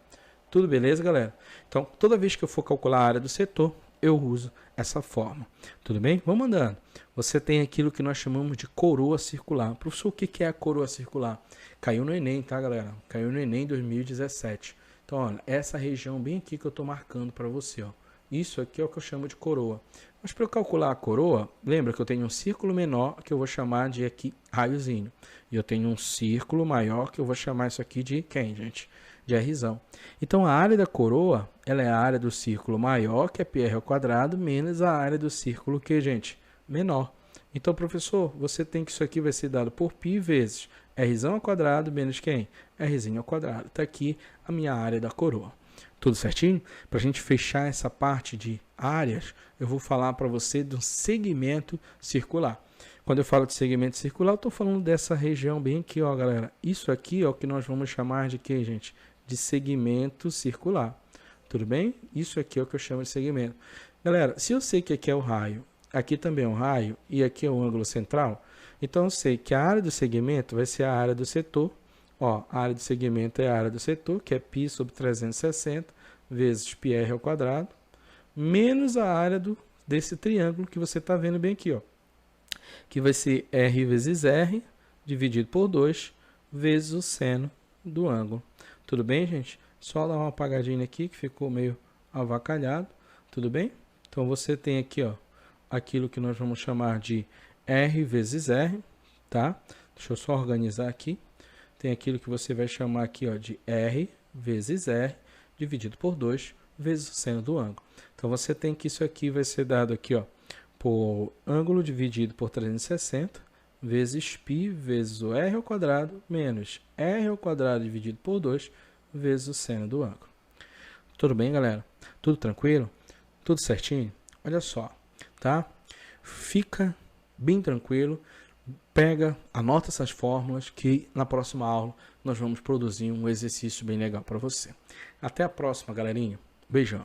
Tudo beleza, galera? Então, toda vez que eu for calcular a área do setor, eu uso essa forma. Tudo bem? Vamos andando. Você tem aquilo que nós chamamos de coroa circular. Professor, o que é a coroa circular? Caiu no Enem, tá, galera? Caiu no Enem 2017. Então, olha, essa região bem aqui que eu estou marcando para você, Isso aqui é o que eu chamo de coroa. Mas para eu calcular a coroa, lembra que eu tenho um círculo menor que eu vou chamar de aqui raiozinho. E eu tenho um círculo maior que eu vou chamar isso aqui de quem, gente? De Rzão. Então, a área da coroa, ela é a área do círculo maior, que é πr ao quadrado, menos a área do círculo que, gente, menor. Então, professor, você tem que isso aqui vai ser dado por π vezes Rzão ao quadrado menos quem? Rzinho ao quadrado. Está aqui a minha área da coroa. Tudo certinho? Para a gente fechar essa parte de áreas, eu vou falar para você de um segmento circular. Quando eu falo de segmento circular, eu estou falando dessa região bem aqui, galera. Isso aqui é o que nós vamos chamar de quê, gente? De segmento circular. Tudo bem? Isso aqui é o que eu chamo de segmento. Galera, se eu sei que aqui é o raio, aqui também é um raio e aqui é o ângulo central, Então eu sei que a área do segmento vai ser a área do setor. Ó, a área do segmento é a área do setor, que é π sobre 360 vezes πr ao quadrado, menos a área desse triângulo que você está vendo bem aqui, ó, que vai ser r vezes r dividido por 2 vezes o seno do ângulo. Tudo bem, gente? Só dar uma apagadinha aqui que ficou meio avacalhado. Tudo bem? Então você tem aqui, ó, aquilo que nós vamos chamar de r vezes r, tá? Deixa eu só organizar aqui. Tem aquilo que você vai chamar aqui, ó, de r vezes r dividido por 2 vezes o seno do ângulo. Então você tem que isso aqui vai ser dado aqui, ó, por ângulo dividido por 360 vezes π vezes o r ao quadrado menos r ao quadrado dividido por 2 vezes o seno do ângulo. Tudo bem, galera? Tudo tranquilo? Tudo certinho? Olha só, tá? Fica bem tranquilo, anota essas fórmulas que na próxima aula nós vamos produzir um exercício bem legal para você. Até a próxima, galerinha. Beijão.